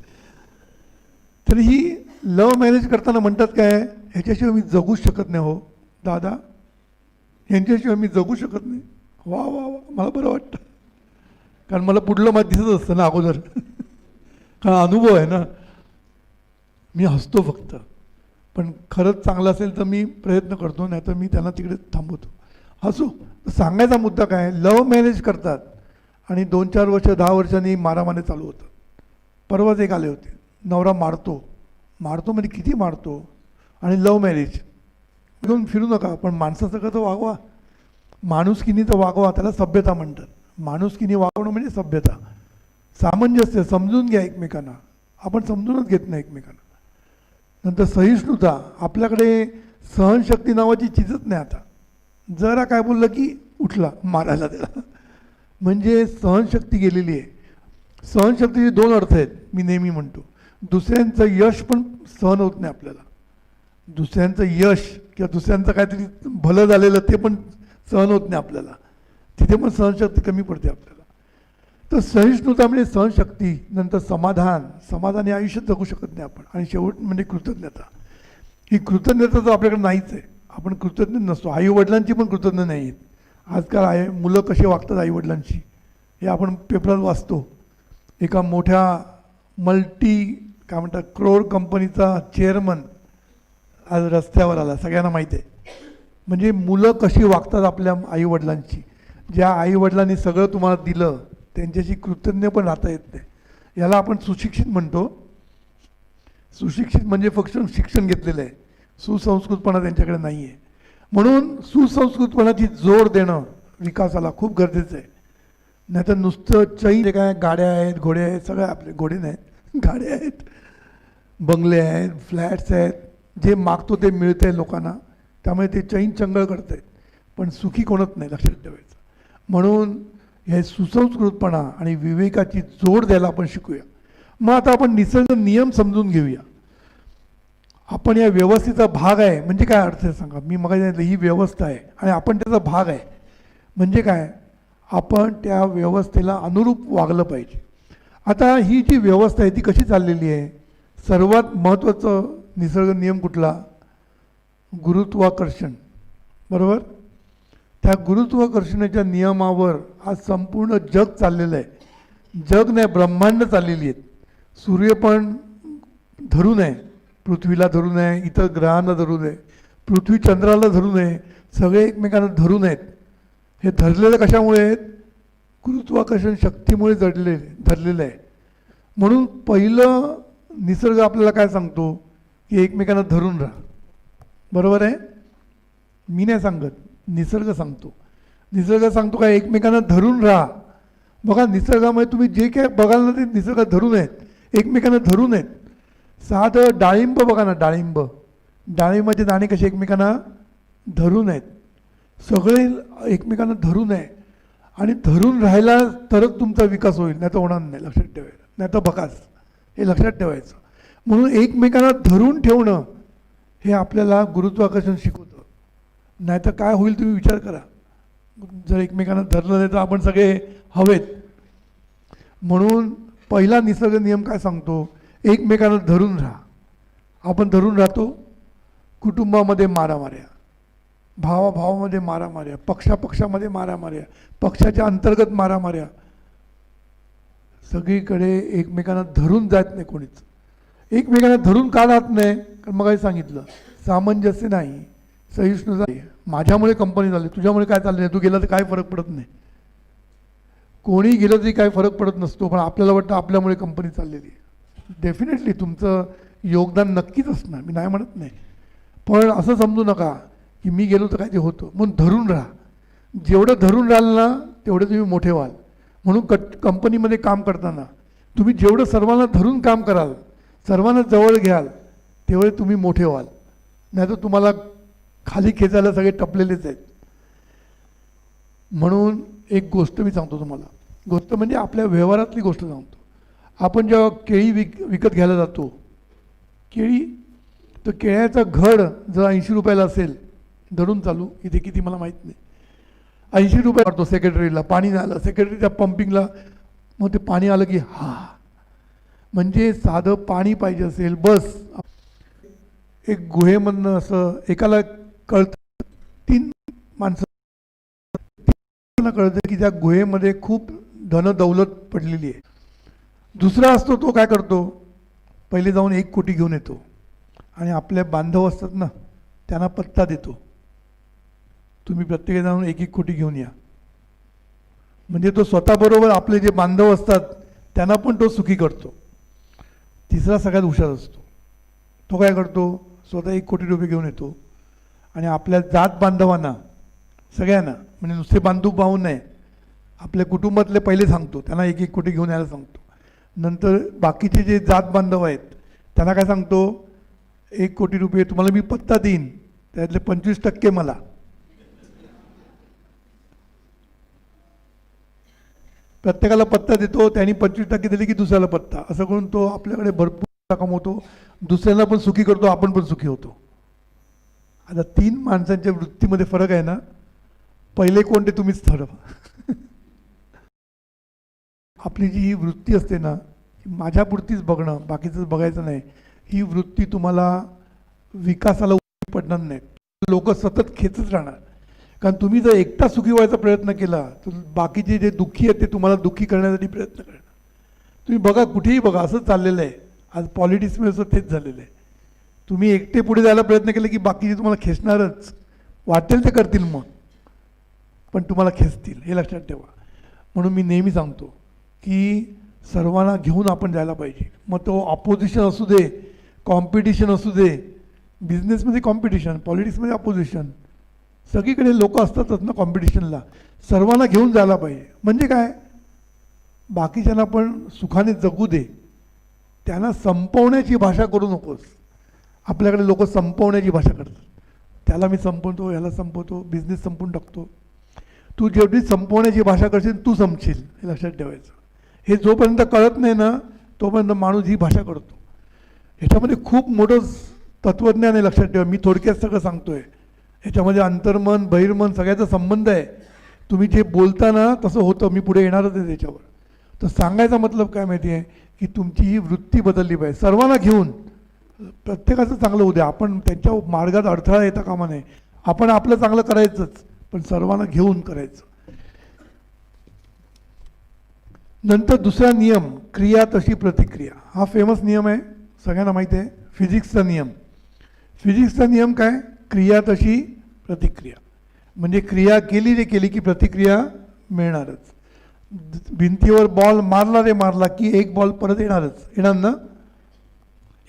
तर ही लव्ह मॅरेज करताना म्हणतात काय, ह्याच्याशिवाय मी जगूच शकत नाही हो दादा, ह्यांच्याशिवाय मी जगू शकत नाही. वा वा वा, मला बरं वाटतं, कारण मला पुढलं मत दिसत असतं ना अगोदर कारण अनुभव आहे ना. मी हसतो फक्त, पण खरंच चांगलं असेल तर मी प्रयत्न करतो, नाही तर मी त्यांना तिकडे थांबवतो. हसू. सांगायचा मुद्दा काय, लव्ह मॅरेज करतात आणि 2-4 वर्ष 10 वर्षांनी मारामारी चालू होतं. परवाच एक आले होते, नवरा मारतो म्हणजे किती मारतो, आणि लव्ह मॅरेज घेऊन फिरू नका, पण माणसासकट तर वागवा, माणुसकीने तर वागवा, त्याला सभ्यता म्हणतात. माणुसकीने वागवणं म्हणजे सभ्यता. सामंजस्य, समजून घ्या एकमेकांना, आपण समजूनच घेत नाही एकमेकांना. नंतर सहिष्णुता, आपल्याकडे सहनशक्ती नावाची चीजच नाही. आता जरा काय बोललं की उठला मारायला त्याला, म्हणजे सहनशक्ती गेलेली आहे. सहनशक्तीचे 2 अर्थ आहेत मी नेहमी म्हणतो. दुसऱ्यांचं यश पण सहन होत नाही आपल्याला, दुसऱ्यांचं यश किंवा दुसऱ्यांचं काहीतरी भलं झालेलं ते पण सहन होत नाही आपल्याला, तिथे पण सहनशक्ती कमी पडते आपल्याला. तर सहिष्णुता म्हणजे सहनशक्ती. नंतर समाधान हे आयुष्यात जगू शकत नाही आपण. आणि शेवट म्हणजे कृतज्ञता. ही कृतज्ञता तर आपल्याकडे नाहीच आहे, आपण कृतज्ञ नसतो. आईवडिलांची पण कृतज्ञ नाही आहेत. आजकाल मुलं कसे वागतात आईवडिलांशी हे आपण पेपरात वाचतो. एका मोठ्या काय म्हणतात क्रोर कंपनीचा चेअरमन आज रस्त्यावर आला, सगळ्यांना माहीत आहे. म्हणजे मुलं कशी वागतात आपल्या आईवडिलांची. ज्या आईवडिलांनी सगळं तुम्हाला दिलं त्यांच्याशी कृतज्ञ पण राहता येत नाही. याला आपण सुशिक्षित म्हणतो. सुशिक्षित म्हणजे फक्त शिक्षण घेतलेलं आहे, सुसंस्कृतपणा त्यांच्याकडे नाही आहे. म्हणून सुसंस्कृतपणाची जोड देणं विकासाला खूप गरजेचं आहे. नाही तर नुसतं चैन काय, गाड्या आहेत, घोडे आहेत, सगळे आपले घोडे नाहीत, गाड्या आहेत, बंगले आहेत, फ्लॅट्स आहेत, जे मागतो ते मिळतं आहे लोकांना, त्यामुळे ते चैन चंगळ करत आहेत, पण सुखी कोणच नाही, लक्षात ठेवायचं. म्हणून हे सुसंस्कृतपणा आणि विवेकाची जोड द्यायला आपण शिकूया. मग आता आपण निसर्ग नियम समजून घेऊया. आपण या व्यवस्थेचा भाग आहे म्हणजे काय अर्थ आहे सांगा. मी मग ही व्यवस्था आहे आणि आपण त्याचा भाग आहे म्हणजे काय, आपण त्या व्यवस्थेला अनुरूप वागलं पाहिजे. आता ही जी व्यवस्था आहे ती कशी चाललेली आहे. सर्वात महत्त्वाचं निसर्ग नियम कुठला, गुरुत्वाकर्षण, बरोबर. त्या गुरुत्वाकर्षणाच्या नियमावर आज संपूर्ण जग चाललेलं आहे. जग नाही, ब्रह्मांड चाललेली आहेत. सूर्य पण धरून आहे, पृथ्वीला धरून आहे, इतर ग्रहांना धरून आहे, पृथ्वी चंद्राला धरून आहे, सगळे एकमेकांना धरून आहेत. हे धरलेलं कशामुळे आहेत? गुरुत्वाकर्षण शक्तीमुळे धरलेलं आहे. म्हणून पहिलं निसर्ग आपल्याला काय सांगतो की एकमेकांना धरून राहा. बरोबर आहे? मी नाही सांगत, निसर्ग सांगतो. निसर्ग सांगतो काय? एकमेकांना धरून राहा. बघा निसर्गामध्ये तुम्ही जे काय बघाल ना ते निसर्गात धरून आहेत, एकमेकांना धरून आहेत. साधं डाळिंब बघा ना, डाळिंबाचे दाणे कसे एकमेकांना धरून आहेत. सगळे एकमेकांना धरून आहे आणि धरून राहिला तरच तुमचा विकास होईल, नाही तर होणार नाही. लक्षात ठेवायचं, नाही तर बकास. हे लक्षात ठेवायचं. म्हणून एकमेकांना धरून ठेवणं हे आपल्याला गुरुत्वाकर्षण शिकवतं. नाही तर काय होईल तुम्ही विचार करा. जर एकमेकांना धरलं नाही तर आपण सगळे हवेत. म्हणून पहिला निसर्ग नियम काय सांगतो? एकमेकांना धरून राहा. आपण धरून राहतो. कुटुंबामध्ये मारामाऱ्या, भावाभावामध्ये मारामाऱ्या, पक्षामध्ये मारामाऱ्या, पक्षाच्या अंतर्गत मारामाऱ्या, सगळीकडे एकमेकांना धरून जात नाही कोणीच. एकमेकांना धरून का जात नाही? कारण मग काही सांगितलं, सामंजस्य नाही, सहिष्णुता नाही. माझ्यामुळे कंपनी झाली, तुझ्यामुळे काय चाललं नाही, तू गेला तर काय फरक पडत नाही. कोणी गेलं तरी काय फरक पडत नसतो, पण आपल्याला वाटतं आपल्यामुळे कंपनी चाललेली आहे. डेफिनेटली तुमचं योगदान नक्कीच असणार, मी नाही म्हणत नाही. पण असं समजू नका की मी गेलो तर काय ते होतं. म्हणून धरून राहा. जेवढं धरून राहाल ना तेवढं तुम्ही मोठे व्हाल. म्हणून कंपनीमध्ये काम करताना तुम्ही जेवढं सर्वांना धरून काम कराल, सर्वांना जवळ घ्याल, तेवढे तुम्ही मोठे व्हाल. नाही तर तुम्हाला खाली खेचायला सगळे टपलेलेच आहेत. म्हणून एक गोष्ट मी सांगतो तुम्हाला. गोष्ट म्हणजे आपल्या व्यवहारातली गोष्ट सांगतो. आपण जेव्हा केळी विकत घ्यायला जातो, केळी, तर केळ्याचं घड जर 80 रुपयाला असेल, धरून चालू, इथे किती मला माहीत नाही, 80 रुपये काढतो सेक्रेटरीला. पाणी नाही आलं, सेक्रेटरीच्या पंपिंगला, मग ते पाणी आलं की म्हणजे साधं पाणी पाहिजे असेल बस. एक गुहेमधनं असं एकाला कळतं, 3 माणसं कळतं की त्या गुहेमध्ये खूप धनदौलत पडलेली आहे. दुसरा असतो तो काय करतो, पहिले जाऊन 1 कोटी घेऊन येतो आणि आपले बांधव असतात ना त्यांना पत्ता देतो, तुम्ही प्रत्येक जाऊन 1-1 कोटी घेऊन या. म्हणजे तो स्वतःबरोबर आपले जे बांधव असतात त्यांना पण तो सुखी करतो. तिसरा सगळ्यात हुशार असतो. तो काय करतो, स्वतः 1 कोटी रुपये घेऊन येतो आणि आपल्या जात बांधवांना सगळ्यांना, म्हणजे नुसते बांधव पाहून नाही, आपल्या कुटुंबातले पहिले सांगतो, त्यांना 1-1 कोटी घेऊन यायला सांगतो. नंतर बाकीचे जे जात बांधव आहेत त्यांना काय सांगतो, 1 कोटी रुपये तुम्हाला मी पत्ता देईन, त्यातले 25% मला. प्रत्येकाला पत्ता देतो, त्यांनी 25% दिले की दुसऱ्याला पत्ता. असं करून तो आपल्याकडे भरपूर कमवतो, दुसऱ्यांना पण सुखी करतो, आपण पण सुखी होतो. आता 3 माणसांच्या वृत्तीमध्ये फरक आहे ना, पहिले कोणते तुम्हीच ठरवा. आपली जी ही वृत्ती असते ना, माझ्यापुरतीच बघणं, बाकीचंच बघायचं नाही, ही वृत्ती तुम्हाला विकासाला पडणार नाही. लोक सतत खेचत राहणार. कारण तुम्ही जर एकटा सुखी व्हायचा प्रयत्न केला तर बाकीचे जे दुःखी आहेत ते तुम्हाला दुःखी करण्यासाठी प्रयत्न करणार. तुम्ही बघा, कुठेही बघा, असं चाललेलं आहे. आज पॉलिटिक्समध्ये असं तेच झालेलं आहे. तुम्ही एकटे पुढे जायला प्रयत्न केले की बाकीचे तुम्हाला खेचणारच. वाटेल ते करतील मग, पण तुम्हाला खेचतील, हे लक्षात ठेवा. म्हणून मी नेहमी सांगतो की सर्वांना घेऊन आपण जायला पाहिजे. मग तो ऑपोजिशन असू दे, कॉम्पिटिशन असू दे, बिझनेसमध्ये कॉम्पिटिशन, पॉलिटिक्समध्ये ऑपोजिशन, सगळीकडे लोक असतातच ना कॉम्पिटिशनला. सर्वांना घेऊन जायला पाहिजे. म्हणजे काय, बाकीच्यांना पण सुखाने जगू दे, त्यांना संपवण्याची भाषा करू नकोस. आपल्याकडे लोक संपवण्याची भाषा करतात. त्याला मी संपवतो, याला संपवतो, बिझनेस संपवून टाकतो. तू जेवढी संपवण्याची भाषा करशील तू संपशील, हे लक्षात ठेवायचं. हे जोपर्यंत कळत नाही ना तोपर्यंत माणूस ही भाषा करतो. ह्याच्यामध्ये खूप मोठं तत्त्वज्ञान आहे, लक्षात ठेवा. मी थोडक्यात सगळं सांगतोय. ह्याच्यामध्ये अंतर्मन बहिर्मन सगळ्याचा संबंध आहे. तुम्ही जे बोलता ना तसं होतं, मी पुढे येणारच आहे त्याच्यावर. तर सांगायचा मतलब काय माहिती आहे की तुमची ही वृत्ती बदलली पाहिजे. सर्वांना घेऊन प्रत्येकाचं चांगलं होऊ द्या. आपण त्यांच्या मार्गात अडथळा येता कामा नये. आपण आपलं चांगलं करायचंच, पण सर्वांना घेऊन करायचं. नंतर दुसरा नियम, क्रिया तशी प्रतिक्रिया. हा फेमस नियम आहे, सगळ्यांना माहिती आहे, फिजिक्सचा नियम. फिजिक्सचा नियम काय? क्रिया तशी प्रतिक्रिया. म्हणजे क्रिया केली रे केली की प्रतिक्रिया मिळणारच. भिंतीवर बॉल मारला रे मारला की एक बॉल परत येणार ना.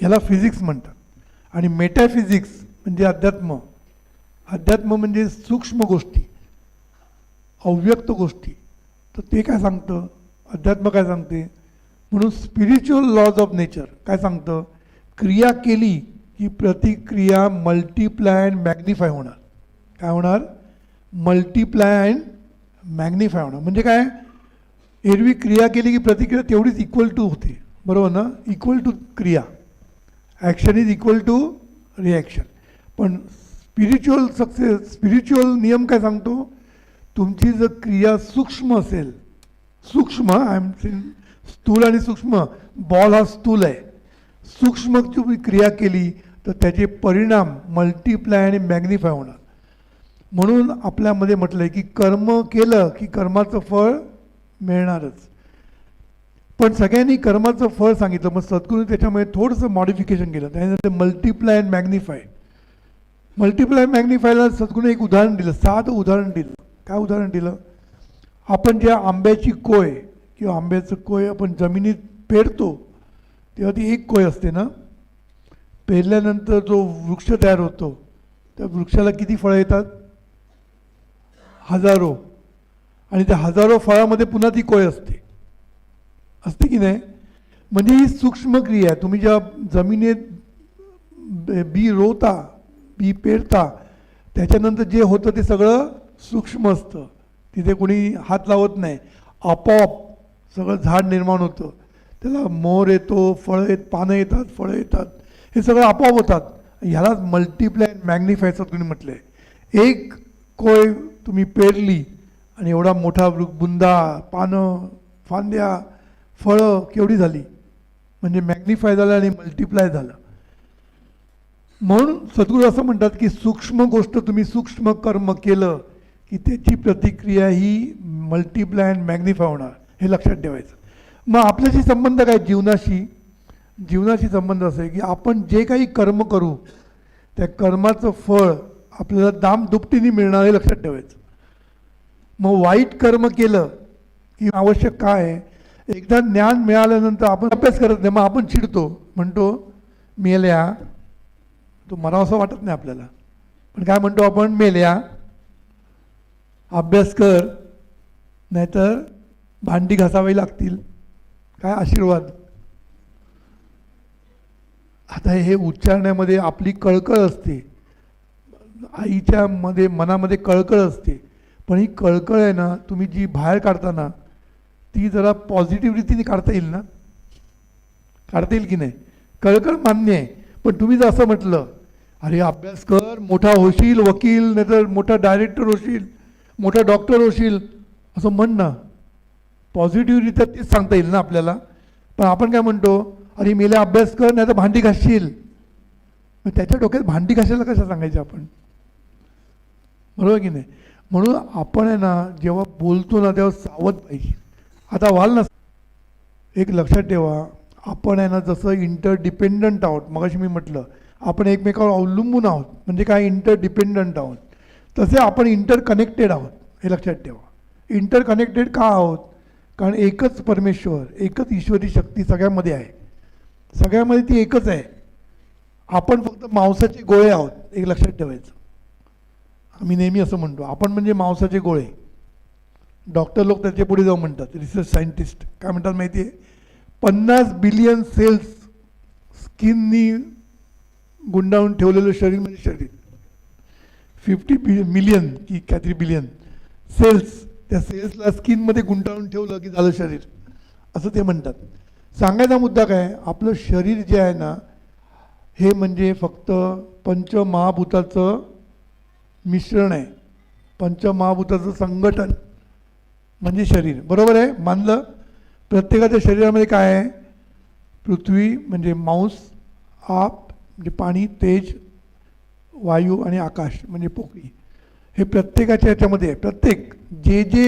याला फिजिक्स म्हणतात. आणि मेटाफिजिक्स म्हणजे अध्यात्म. अध्यात्म म्हणजे सूक्ष्म गोष्टी, अव्यक्त गोष्टी. तर ते काय सांगतं, अध्यात्म काय सांगते? म्हणून स्पिरिच्युअल लॉज ऑफ नेचर काय सांगतं? क्रिया केली की प्रतिक्रिया मल्टिप्लाय अँड मॅग्निफाय होणार. काय होणार? मल्टिप्लाय अँड मॅग्निफाय होणार. म्हणजे काय? एरवी क्रिया केली की प्रतिक्रिया तेवढीच इक्वल टू होते, बरोबर ना. इक्वल टू क्रिया, action is equal to reaction. पण स्पिरिच्युअल नियम काय सांगतो? तुमची जर क्रिया सूक्ष्म असेल, सूक्ष्म, आय एम सेइंग स्थूल आणि सूक्ष्म, बॉल हा स्थूल आहे, सूक्ष्म तुम्ही क्रिया केली तर त्याचे परिणाम मल्टिप्लाय आणि मॅग्निफाय होणार. म्हणून आपल्यामध्ये म्हटलं आहे की कर्म केलं की कर्माचं फळ मिळणारच. पण सगळ्यांनी कर्माचं फळ सांगितलं, मग सद्गुरूंनी त्याच्यामध्ये थोडंसं मॉडिफिकेशन केलं. त्यानंतर मल्टिप्लाय अँड मॅग्निफाय. मल्टिप्लाय मॅग्निफायला सद्गुरूने एक उदाहरण दिलं, साधं उदाहरण दिलं. काय उदाहरण दिलं? आपण ज्या आंब्याची कोय किंवा आंब्याचं कोय आपण जमिनीत पेरतो तेव्हा ती एक कोय असते ना. पेरल्यानंतर जो वृक्ष तयार होतो त्या वृक्षाला किती फळं येतात? हजारो. आणि त्या हजारो फळामध्ये पुन्हा ती कोय असते, असते की नाही. म्हणजे ही सूक्ष्म क्रिया आहे. तुम्ही ज्या जमिनीत बी रोवता, बी पेरता, त्याच्यानंतर जे होतं ते सगळं सूक्ष्म असतं. तिथे कोणी हात लावत नाही, आपोआप सगळं झाड निर्माण होतं. त्याला मोर येतो, फळं पानं येतात, फळं येतात, हे सगळं आपोआप होतात. ह्यालाच मल्टिप्लाय मॅग्निफाय तुम्ही म्हटलं आहे. एक कोय तुम्ही पेरली आणि एवढा मोठा बुंदा, पानं, फांद्या, फळं केवढी झाली, म्हणजे मॅग्निफाय झालं आणि मल्टिप्लाय झालं. म्हणून सद्गुरू असं म्हणतात की सूक्ष्म गोष्ट तुम्ही सूक्ष्म कर्म केलं की त्याची प्रतिक्रिया ही मल्टिप्लाय अँड मॅग्निफाय होणार, हे लक्षात ठेवायचं. मग आपल्याशी संबंध काय? जीवनाशी संबंध असं आहे की आपण जे काही कर्म करू त्या कर्माचं फळ आपल्याला दाम दुपटीने मिळणार, हे लक्षात ठेवायचं. मग वाईट कर्म केलं की आवश्यक काय आहे? एकदा ज्ञान मिळाल्यानंतर आपण अभ्यास करत नाही, मग आपण चिडतो, म्हणतो मेल्या. तो मला असं वाटत नाही आपल्याला, पण काय म्हणतो आपण? मेल्या, अभ्यास कर, नाहीतर भांडी घासावी लागतील. काय आशीर्वाद. आता हे उच्चारण्यामध्ये आपली कळकळ असते, आईच्या मनामध्ये कळकळ असते. पण ही कळकळ आहे ना, तुम्ही जी बाहेर काढताना ती जरा पॉझिटिव्ह रीतीने काढता येईल ना, काढता येईल की नाही? कळकळ मान्य आहे, पण तुम्ही जर असं म्हटलं, अरे अभ्यास कर, मोठा होशील वकील, नाहीतर मोठा डायरेक्टर होशील, मोठा डॉक्टर होशील, असं म्हण ना, पॉझिटिव्हरित्या तेच सांगता येईल ना आपल्याला. पण आपण काय म्हणतो? अरे मेला अभ्यास कर, नाही तर भांडी घासशील. मग त्याच्या डोक्यात भांडी घासायला कसं सांगायचं आपण, बरोबर की नाही? म्हणून आपण आहे ना, जेव्हा बोलतो ना तेव्हा सावध पाहिजे. आता व्हाल ना, एक लक्षात ठेवा, आपण आहे ना जसं इंटरडिपेंडंट आहोत, मगाशी मी म्हटलं आपण एकमेकावर अवलंबून आहोत, म्हणजे काय? इंटरडिपेंडंट आहोत. तसे आपण इंटरकनेक्टेड आहोत, हे लक्षात ठेवा. इंटरकनेक्टेड का आहोत? कारण एकच परमेश्वर, एकच ईश्वरी शक्ती सगळ्यामध्ये आहे, सगळ्यामध्ये ती एकच आहे. आपण फक्त मांसाचे गोळे आहोत, एक लक्षात ठेवायचं. आम्ही नेहमी असं म्हणतो, आपण म्हणजे मांसाचे गोळे. डॉक्टर लोक त्याच्या पुढे जाऊन म्हणतात, रिसर्च सायंटिस्ट काय म्हणतात माहिती आहे? 50 बिलियन सेल्स स्किननी गुंडाळून ठेवलेलं शरीर म्हणजे शरीर. 50 मिलियन की काहीतरी बिलियन सेल्स, त्या सेल्सला स्किनमध्ये गुंडाळून ठेवलं की झालं शरीर, असं ते म्हणतात. सांगायचा मुद्दा काय? आपलं शरीर जे आहे ना, हे म्हणजे फक्त पंचमहाभूताचं मिश्रण आहे, पंचमहाभूताचं संघटन म्हणजे शरीर, बरोबर आहे? मानलं? प्रत्येकाच्या शरीरामध्ये काय आहे? पृथ्वी म्हणजे मांस, आप म्हणजे पाणी, तेज, वायू आणि आकाश म्हणजे पोकळी, हे प्रत्येकाच्या याच्यामध्ये आहे. प्रत्येक जे जे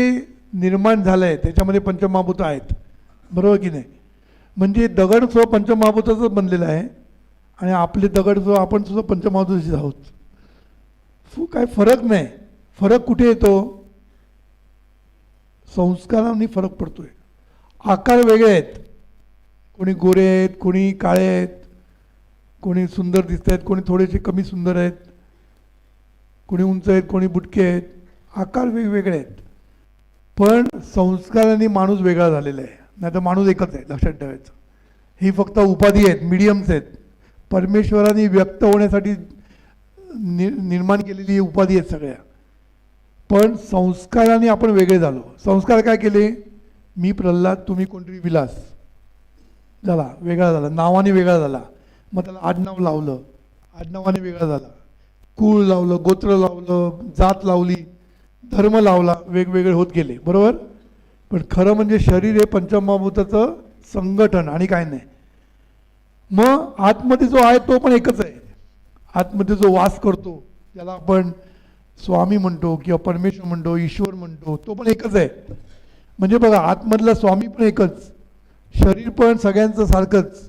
निर्माण झालं आहे त्याच्यामध्ये पंचमहाभूत आहेत, बरोबर की नाही. म्हणजे दगड सुद्धा पंचमहाभूताचंच बनलेलं आहे आणि आपले दगड जो आपण सुद्धा पंचमहाभूताचेच आहोत. काय फरक नाही. फरक कुठे येतो? संस्कारांनी फरक पडतोय. आकार वेगळे आहेत, कोणी गोरे आहेत, कोणी काळे आहेत, कोणी सुंदर दिसत आहेत, कोणी थोडेसे कमी सुंदर आहेत, कोणी उंच आहेत, कोणी बुटके आहेत. आकार वेगवेगळे आहेत, पण संस्कारांनी माणूस वेगळा झालेला आहे. नाही तर माणूस एकच आहे, लक्षात ठेवायचं. ही फक्त उपाधी आहेत, मीडियम्स आहेत. परमेश्वराने व्यक्त होण्यासाठी निर्माण केलेली उपाधी आहेत सगळ्या. पण संस्काराने आपण वेगळे झालो. संस्कार काय केले? मी प्रल्हाद, तुम्ही कोणतरी विलास, झाला वेगळा झाला. नावाने वेगळा झाला, मग त्याला आडनाव लावलं, आडनावाने वेगळा झाला. कुळ लावलं, गोत्र लावलं, जात लावली, धर्म लावला, वेगवेगळे होत गेले, बरोबर. पण खरं म्हणजे शरीर हे पंचमहाभूताचं संघटन आणि काय नाही. मग आतमध्ये जो आहे तो पण एकच आहे. आतमध्ये जो वास करतो, ज्याला आपण स्वामी म्हणतो किंवा परमेश्वर म्हणतो, ईश्वर म्हणतो, तो पण एकच आहे. म्हणजे बघा, आतमधला स्वामी पण एकच, शरीर पण सगळ्यांचं सारखंच.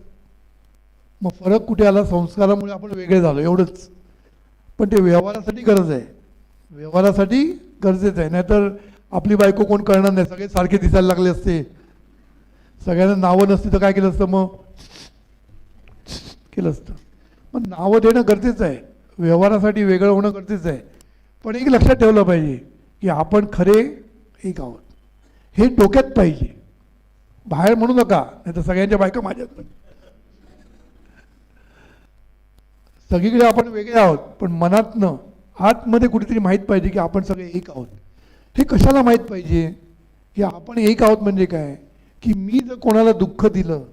मग फरक कुठे आला? संस्कारामुळे आपण वेगळे झालो, एवढंच. पण ते व्यवहारासाठी गरज आहे, व्यवहारासाठी गरजेचं आहे. नाहीतर आपली बायको कोण कळणार नाही, सगळे सारखे दिसायला लागले असते, सगळ्यांना नावं नसती तर काय केलं असतं? मग केलं असतं. मग नावं देणं गरजेचं आहे, व्यवहारासाठी वेगळं होणं गरजेचं आहे. पण एक लक्षात ठेवलं पाहिजे की आपण खरे एक आहोत, हे डोक्यात पाहिजे. बाहेर म्हणू नका, नाही तर सगळ्यांच्या बायका माझ्यात. सगळीकडे आपण वेगळे आहोत, पण मनातनं आतमध्ये कुठेतरी माहीत पाहिजे की आपण सगळे एक आहोत. हे कशाला माहीत पाहिजे की आपण एक आहोत? म्हणजे काय की मी जर कोणाला दुःख दिलं,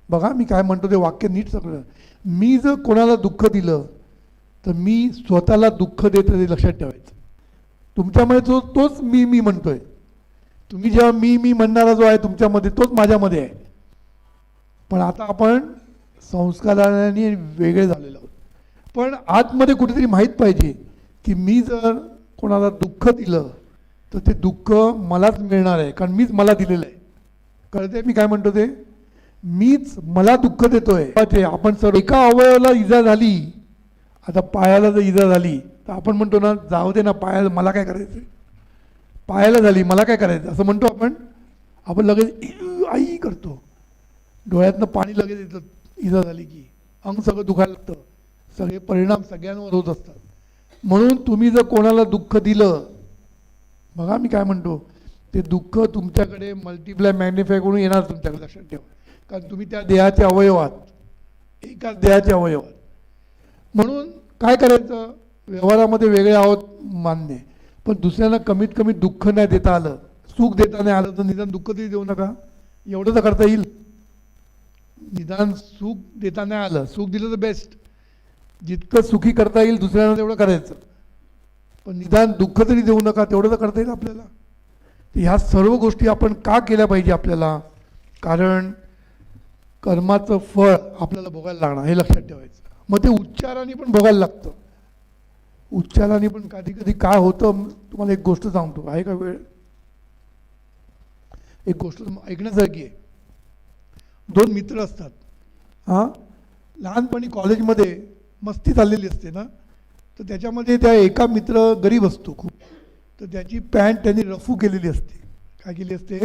बघा मी काय म्हणतो ते वाक्य नीट सगळं, मी जर कोणाला दुःख दिलं तर मी स्वतःला दुःख देतो, हे लक्षात ठेवायचं. तुमच्यामध्ये जो तोच मी म्हणतोय. तुम्ही जेव्हा मी म्हणणारा जो आहे तुमच्यामध्ये, तोच माझ्यामध्ये आहे. पण आता आपण संस्काराने वेगळे झालेलो आहोत. पण आतमध्ये कुठेतरी माहीत पाहिजे की मी जर कोणाला दुःख दिलं तर ते दुःख मलाच मिळणार आहे, कारण मीच मला दिलेलं आहे. कळते मी काय म्हणतो ते? मीच मला दुःख देतोय. आपण सर्व एका अवयवाला इजा झाली, आता पायाला जर इजा झाली तर आपण म्हणतो ना, जाऊ दे ना पायाला, मला काय करायचं, पायाला झाली मला काय करायचं, असं म्हणतो आपण. आपण लगेच आई करतो, डोळ्यातनं पाणी लगेच येतं इजा झाली की, अंग सगळं दुखायला लागतं, सगळे परिणाम सगळ्यांवर होत असतात. म्हणून तुम्ही जर कोणाला दुःख दिलं, बघा मी काय म्हणतो, ते दुःख तुमच्याकडे मल्टिप्लाय मॅग्निफाय करून येणार तुमच्याकडे, लक्षात ठेवा. कारण तुम्ही त्या देहाचे अवयव आहात, एकाच देहाचे अवयव आहात. म्हणून काय करायचं? व्यवहारामध्ये वेगळे आहोत मान्य, पण दुसऱ्यांना कमीत कमी दुःख नाही देता आलं, सुख देता नाही आलं तर निदान दुःख तरी देऊ नका, एवढं तर करता येईल. निदान सुख देता नाही आलं, सुख दिलं तर बेस्ट, जितकं सुखी करता येईल दुसऱ्यांना तेवढं करायचं. पण निदान दुःख तरी देऊ नका, तेवढं तर करता येईल आपल्याला. ह्या सर्व गोष्टी आपण का केल्या पाहिजे आपल्याला? कारण कर्माचं फळ आपल्याला भोगायला लागणार, हे लक्षात ठेवायचं. मग ते उच्चाराने पण भोगायला लागतं. उच्चाराने पण कधी कधी काय होतं, तुम्हाला एक गोष्ट सांगतो, आहे का वेळ? एक गोष्ट ऐकण्यासारखी आहे. दोन मित्र असतात, हां, लहानपणी कॉलेजमध्ये मस्ती चाललेली असते ना, तर त्याच्यामध्ये त्या एका मित्र गरीब असतो खूप, तर त्याची पॅन्ट त्यांनी रफू केलेली असते. काय केली असते?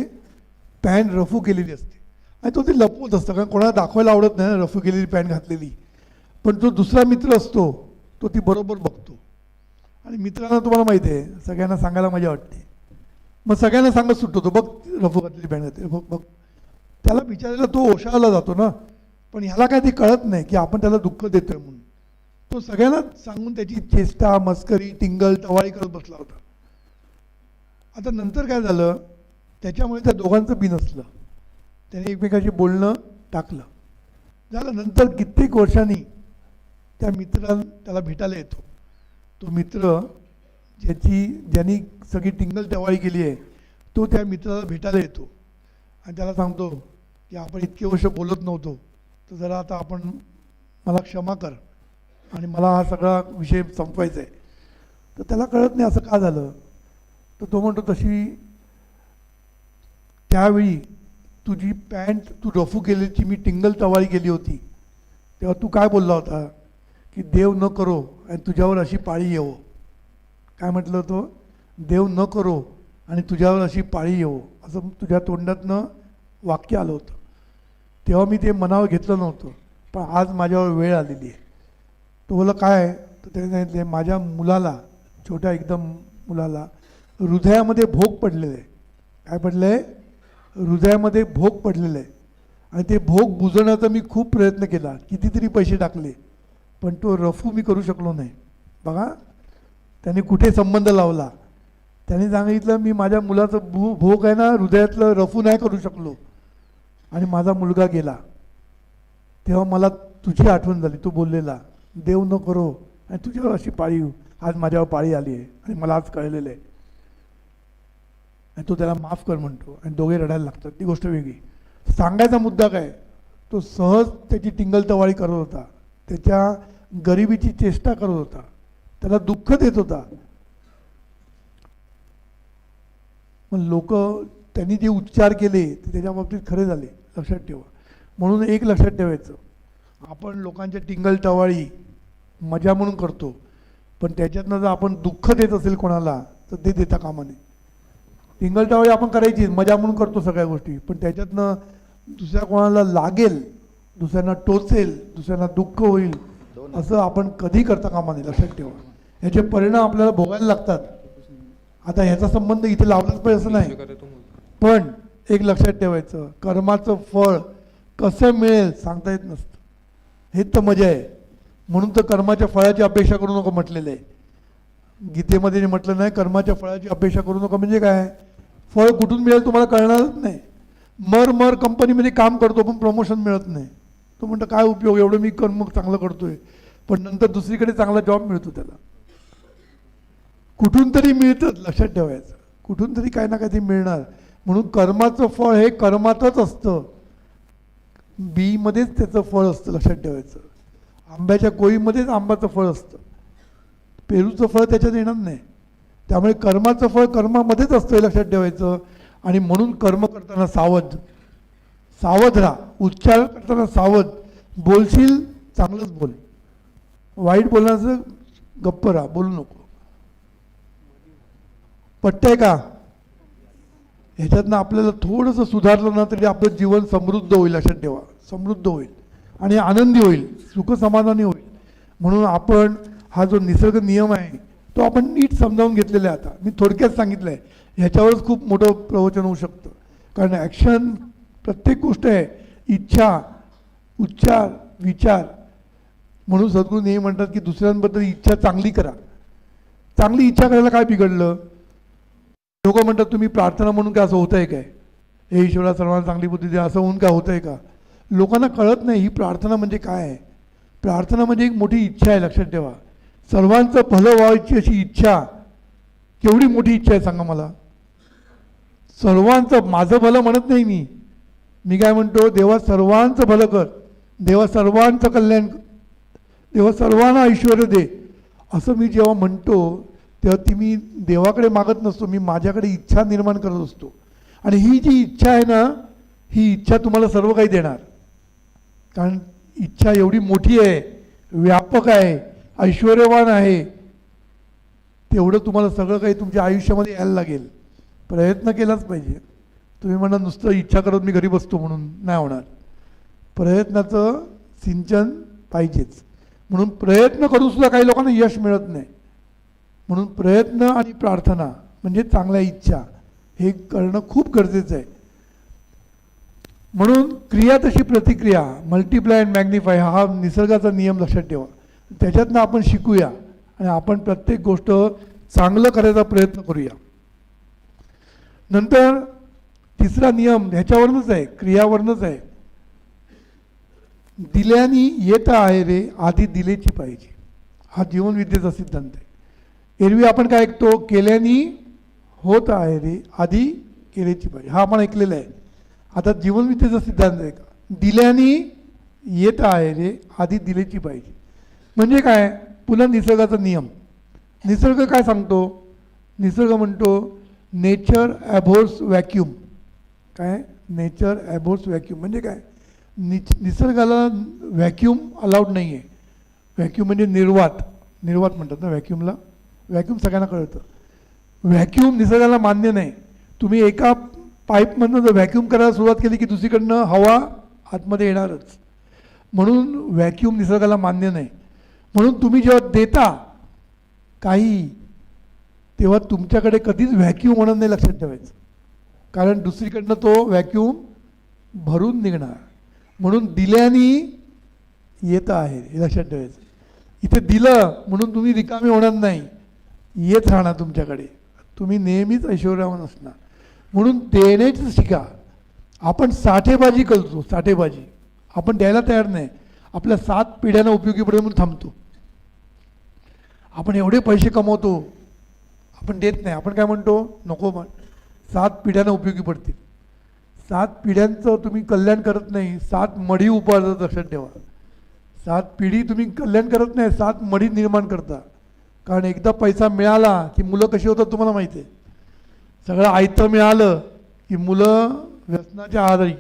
पॅन्ट रफू केलेली असते, आणि तो ते लपवत असतं, कारण कोणाला दाखवायला आवडत नाही ना रफू केलेली पॅन्ट घातलेली. पण जो दुसरा मित्र असतो तो ती बरोबर बघतो, आणि मित्रांना तुम्हाला माहिती आहे सगळ्यांना सांगायला मजा वाटते, मग सगळ्यांना सांगत सुटतो तो, बघ रफू घातलेली पॅन्ट घातली, बघ बघ. त्याला विचारायला तो ओशाळला जातो ना, पण ह्याला काय ते कळत नाही की आपण त्याला दुःख देतोय म्हणून. तो सगळ्यांना सांगून त्याची चेष्टा मस्करी टिंगल टवाळी करत बसला होता. आता नंतर काय झालं, त्याच्यामुळे त्या दोघांचं बिनसलं, त्याने एकमेकाशी बोलणं टाकलं. झालं नंतर कित्येक वर्षांनी त्या मित्राला त्याला भेटायला येतो. तो मित्र ज्यांनी सगळी टिंगल टवाळी केली आहे, तो त्या मित्राला भेटायला येतो आणि त्याला सांगतो की आपण इतके वर्ष बोलत नव्हतो, तर जरा आता आपण मला क्षमा कर आणि मला हा सगळा विषय संपवायचा आहे. तर त्याला कळत नाही असं का झालं. तर तो म्हणतो तशी त्यावेळी तुझी पॅन्ट तू रफू केल्याची मी टिंगल तवाळी केली होती तेव्हा तू काय बोलला होता की देव न करो आणि तुझ्यावर अशी पाळी येवो. काय म्हटलं होतं, देव न करो आणि तुझ्यावर अशी पाळी येवो असं तुझ्या तोंडातनं वाक्य आलं होतं. तेव्हा मी ते मनावर घेतलं नव्हतं, पण आज माझ्यावर वेळ आलेली आहे. तो बोला काय, तर त्याने सांगितले माझ्या मुलाला, छोट्या एकदम मुलाला हृदयामध्ये भोग पडलेलं आहे. काय पडलं आहे, हृदयामध्ये भोग पडलेलं आहे आणि ते भोग बुजवण्याचा मी खूप प्रयत्न केला, कितीतरी पैसे टाकले, पण तो रफू मी करू शकलो नाही. बघा त्याने कुठे संबंध लावला. त्याने सांगितलं मी माझ्या मुलाचं भोग आहे ना हृदयातलं रफू नाही करू शकलो आणि माझा मुलगा गेला. तेव्हा मला तुझी आठवण झाली, तू बोललेला देव न करो आणि तुझ्यावर अशी पाळी येऊ. आज माझ्यावर पाळी आली आहे आणि मला आज कळलेलं आहे. आणि तो त्याला माफ कर म्हणतो आणि दोघे रडायला लागतात, ती गोष्ट वेगळी. सांगायचा मुद्दा काय, तो सहज त्याची टिंगलतवाळी करत होता, त्याच्या गरिबीची चेष्टा करत होता, त्याला दुःख देत होता. मग लोक त्यांनी जे उच्चार केले ते त्याच्या बाबतीत खरे झाले, लक्षात ठेवा. म्हणून एक लक्षात ठेवायचं, आपण लोकांच्या टिंगलटवाळी मजा म्हणून करतो, पण त्याच्यातनं जर आपण दुःख देत असेल कोणाला तर ते देता कामा नये. टिंगलटवाळी आपण करायची मजा म्हणून करतो सगळ्या गोष्टी, पण त्याच्यातनं दुसऱ्या कोणाला लागेल, दुसऱ्यांना टोचेल, दुसऱ्यांना दुःख होईल असं आपण कधी करता कामा नये, लक्षात ठेवा. ह्याचे परिणाम आपल्याला भोगायला लागतात. आता ह्याचा संबंध इथे लावलाच पाहिजे असं नाही, पण एक लक्षात ठेवायचं, कर्माचं फळ कसं मिळेल सांगता येत नसतं. हेच तर मजा आहे. म्हणून तर कर्माच्या फळाची अपेक्षा करू नको म्हटलेलं आहे. गीतेमध्ये म्हटलं नाही कर्माच्या फळाची अपेक्षा करू नका, म्हणजे काय, फळ कुठून मिळेल तुम्हाला कळणारच नाही. मर कंपनीमध्ये काम करतो पण प्रमोशन मिळत नाही. तो म्हणतो काय उपयोग, एवढं मी कर्म चांगलं करतोय, पण नंतर दुसरीकडे चांगला जॉब मिळतो त्याला. कुठून तरी मिळतं, लक्षात ठेवायचं, कुठून तरी काही ना काहीतरी मिळणार. म्हणून कर्माचं फळ हे कर्मातच असतं, बीमध्येच त्याचं फळ असतं, लक्षात ठेवायचं. आंब्याच्या कोळीमध्येच आंब्याचं फळ असतं, पेरूचं फळ त्याच्यात येणार नाही. त्यामुळे कर्माचं फळ कर्मामध्येच असतं, लक्षात ठेवायचं. आणि म्हणून कर्म करताना सावध राहा, उच्चार करताना सावध. बोलशील चांगलंच बोल, वाईट बोलण्याचं गप्प राहा, बोलू नको. पटतंय का? ह्याच्यातनं आपल्याला थोडंसं सुधारलं ना तरी आपलं जीवन समृद्ध होईल, लक्षात ठेवा, समृद्ध होईल आणि आनंदी होईल, सुखसमाधानी होईल. म्हणून आपण हा जो निसर्ग नियम आहे तो आपण नीट समजावून घेतलेला आहे. आता मी थोडक्यात सांगितलं आहे, ह्याच्यावरच खूप मोठं प्रवचन होऊ शकतं. कारण ॲक्शन प्रत्येक गोष्ट आहे, इच्छा, उच्चार, विचार. म्हणून सद्गुरू नेहमी म्हणतात की दुसऱ्यांबद्दल इच्छा चांगली करा. चांगली इच्छा करायला काय बिघडलं? लोक म्हणतात तुम्ही प्रार्थना म्हणून काय असं होतं आहे काय, हे ईश्वरा सर्वांना चांगली बुद्धी द्या असं होऊन काय होतं आहे का? लोकांना कळत नाही ही प्रार्थना म्हणजे काय आहे. प्रार्थना म्हणजे एक मोठी इच्छा आहे, लक्षात ठेवा. सर्वांचं भलं व्हायची अशी इच्छा, केवढी मोठी इच्छा आहे सांगा मला. सर्वांचं, माझं भलं म्हणत नाही मी काय म्हणतो, देवा सर्वांचं भलं कर, देवा सर्वांचं कल्याण कर, देवा सर्वांना ऐश्वर्य दे, असं मी जेव्हा म्हणतो तेव्हा ती मी देवाकडे मागत नसतो, मी माझ्याकडे इच्छा निर्माण करत असतो. आणि ही जी इच्छा आहे ना, ही इच्छा तुम्हाला सर्व काही देणार. कारण इच्छा एवढी मोठी आहे, व्यापक आहे, ऐश्वर्यवान आहे, तेवढं तुम्हाला सगळं काही तुमच्या आयुष्यामध्ये यायला लागेल. प्रयत्न केलाच पाहिजे. तुम्ही म्हणा नुसतं इच्छा करत मी घरी बसतो म्हणून नाही होणार. प्रयत्नाचं सिंचन पाहिजेच. म्हणून प्रयत्न करून सुद्धा काही लोकांना यश मिळत नाही. म्हणून प्रयत्न आणि प्रार्थना म्हणजे चांगल्या इच्छा हे करणं खूप गरजेचं आहे. म्हणून क्रिया तशी प्रतिक्रिया, मल्टिप्लाय अँड मॅग्निफाय हा निसर्गाचा नियम लक्षात ठेवा. त्याच्यातनं आपण शिकूया आणि आपण प्रत्येक गोष्ट चांगलं करायचा प्रयत्न करूया. नंतर तिसरा नियम ह्याच्यावरूनच आहे, क्रियावरूनच आहे. दिल्याने येत आहे रे, आधी दिलेची पाहिजे. हा जीवनविद्येचा सिद्धांत आहे. एरवी आपण काय ऐकतो, केल्याने होत आहे रे, आधी केल्याची पाहिजे. हा आपण ऐकलेला आहे. आता जीवनविद्येचा सिद्धांत आहे का, दिल्याने येत आहे रे, आधी दिलेची पाहिजे. म्हणजे काय, पुन्हा निसर्गाचा नियम. निसर्ग काय सांगतो? निसर्ग म्हणतो नेचर ॲबोर्स व्हॅक्यूम. काय? नेचर ॲबोर्स व्हॅक्यूम म्हणजे काय? निसर्गाला व्हॅक्यूम अलाउड नाही आहे. व्हॅक्यूम म्हणजे निर्वात. निर्वात म्हणतात ना व्हॅक्यूमला. व्हॅक्यूम सगळ्यांना कळतं. व्हॅक्यूम निसर्गाला मान्य नाही. तुम्ही एका पाईपमधनं जर व्हॅक्यूम करायला सुरुवात केली की दुसरीकडनं हवा आतमध्ये येणारच. म्हणून व्हॅक्यूम निसर्गाला मान्य नाही. म्हणून तुम्ही जेव्हा देता काही तेव्हा तुमच्याकडे कधीच व्हॅक्यूम होणार नाही, लक्षात ठेवायचं. कारण दुसरीकडनं तो व्हॅक्यूम भरून निघणार. म्हणून दिल्याने येतं आहे हे लक्षात ठेवायचं. इथे दिलं म्हणून तुम्ही रिकामी होणार नाही, येत राहणार तुमच्याकडे. तुम्ही नेहमीच ऐश्वर्यवान असणार. म्हणून देण्याचं शिका. आपण साठेबाजी करतो, साठेबाजी. आपण द्यायला तयार नाही. आपल्या 7 पिढ्यांना उपयोगी पडेल म्हणून थांबतो. आपण एवढे पैसे कमवतो, आपण देत नाही. आपण काय म्हणतो? नको, पण 7 पिढ्यांना उपयोगी पडतील. 7 पिढ्यांचं तुम्ही कल्याण करत नाही, 7 मढी उभारतात, लक्षात ठेवा. 7 पिढी तुम्ही कल्याण करत नाही, 7 मढी निर्माण करता. कारण एकदा पैसा मिळाला की मुलं कशी होतात तुम्हाला माहिती आहे. सगळं आयतं मिळालं की मुलं व्यसनाच्या आहारी,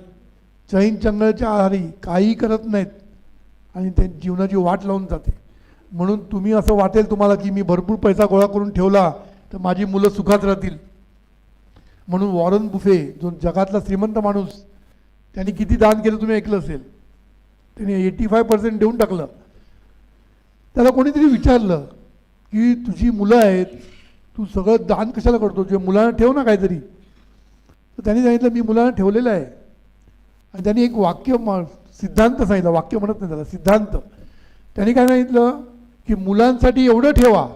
चैन चंगळच्या आहारी, काही करत नाहीत आणि ते जीवनाची वाट लावून जाते. म्हणून तुम्ही असं वाटेल तुम्हाला की मी भरपूर पैसा गोळा करून ठेवला तर माझी मुलं सुखात राहतील. म्हणून वॉरन बुफे जो जगातला श्रीमंत माणूस, त्यांनी किती दान केलं तुम्ही ऐकलं असेल. त्याने 85% देऊन टाकलं. त्याला कोणीतरी विचारलं की तुझी मुलं आहेत, तू सगळं दान कशाला करतो? जे मुलांना ठेव ना काहीतरी. तर त्यांनी सांगितलं मी मुलांना ठेवलेलं आहे. आणि त्यांनी एक वाक्य सिद्धांत सांगितलं, वाक्य म्हणत नाही त्याला, सिद्धांत. त्यांनी काय सांगितलं की मुलांसाठी एवढं ठेवा,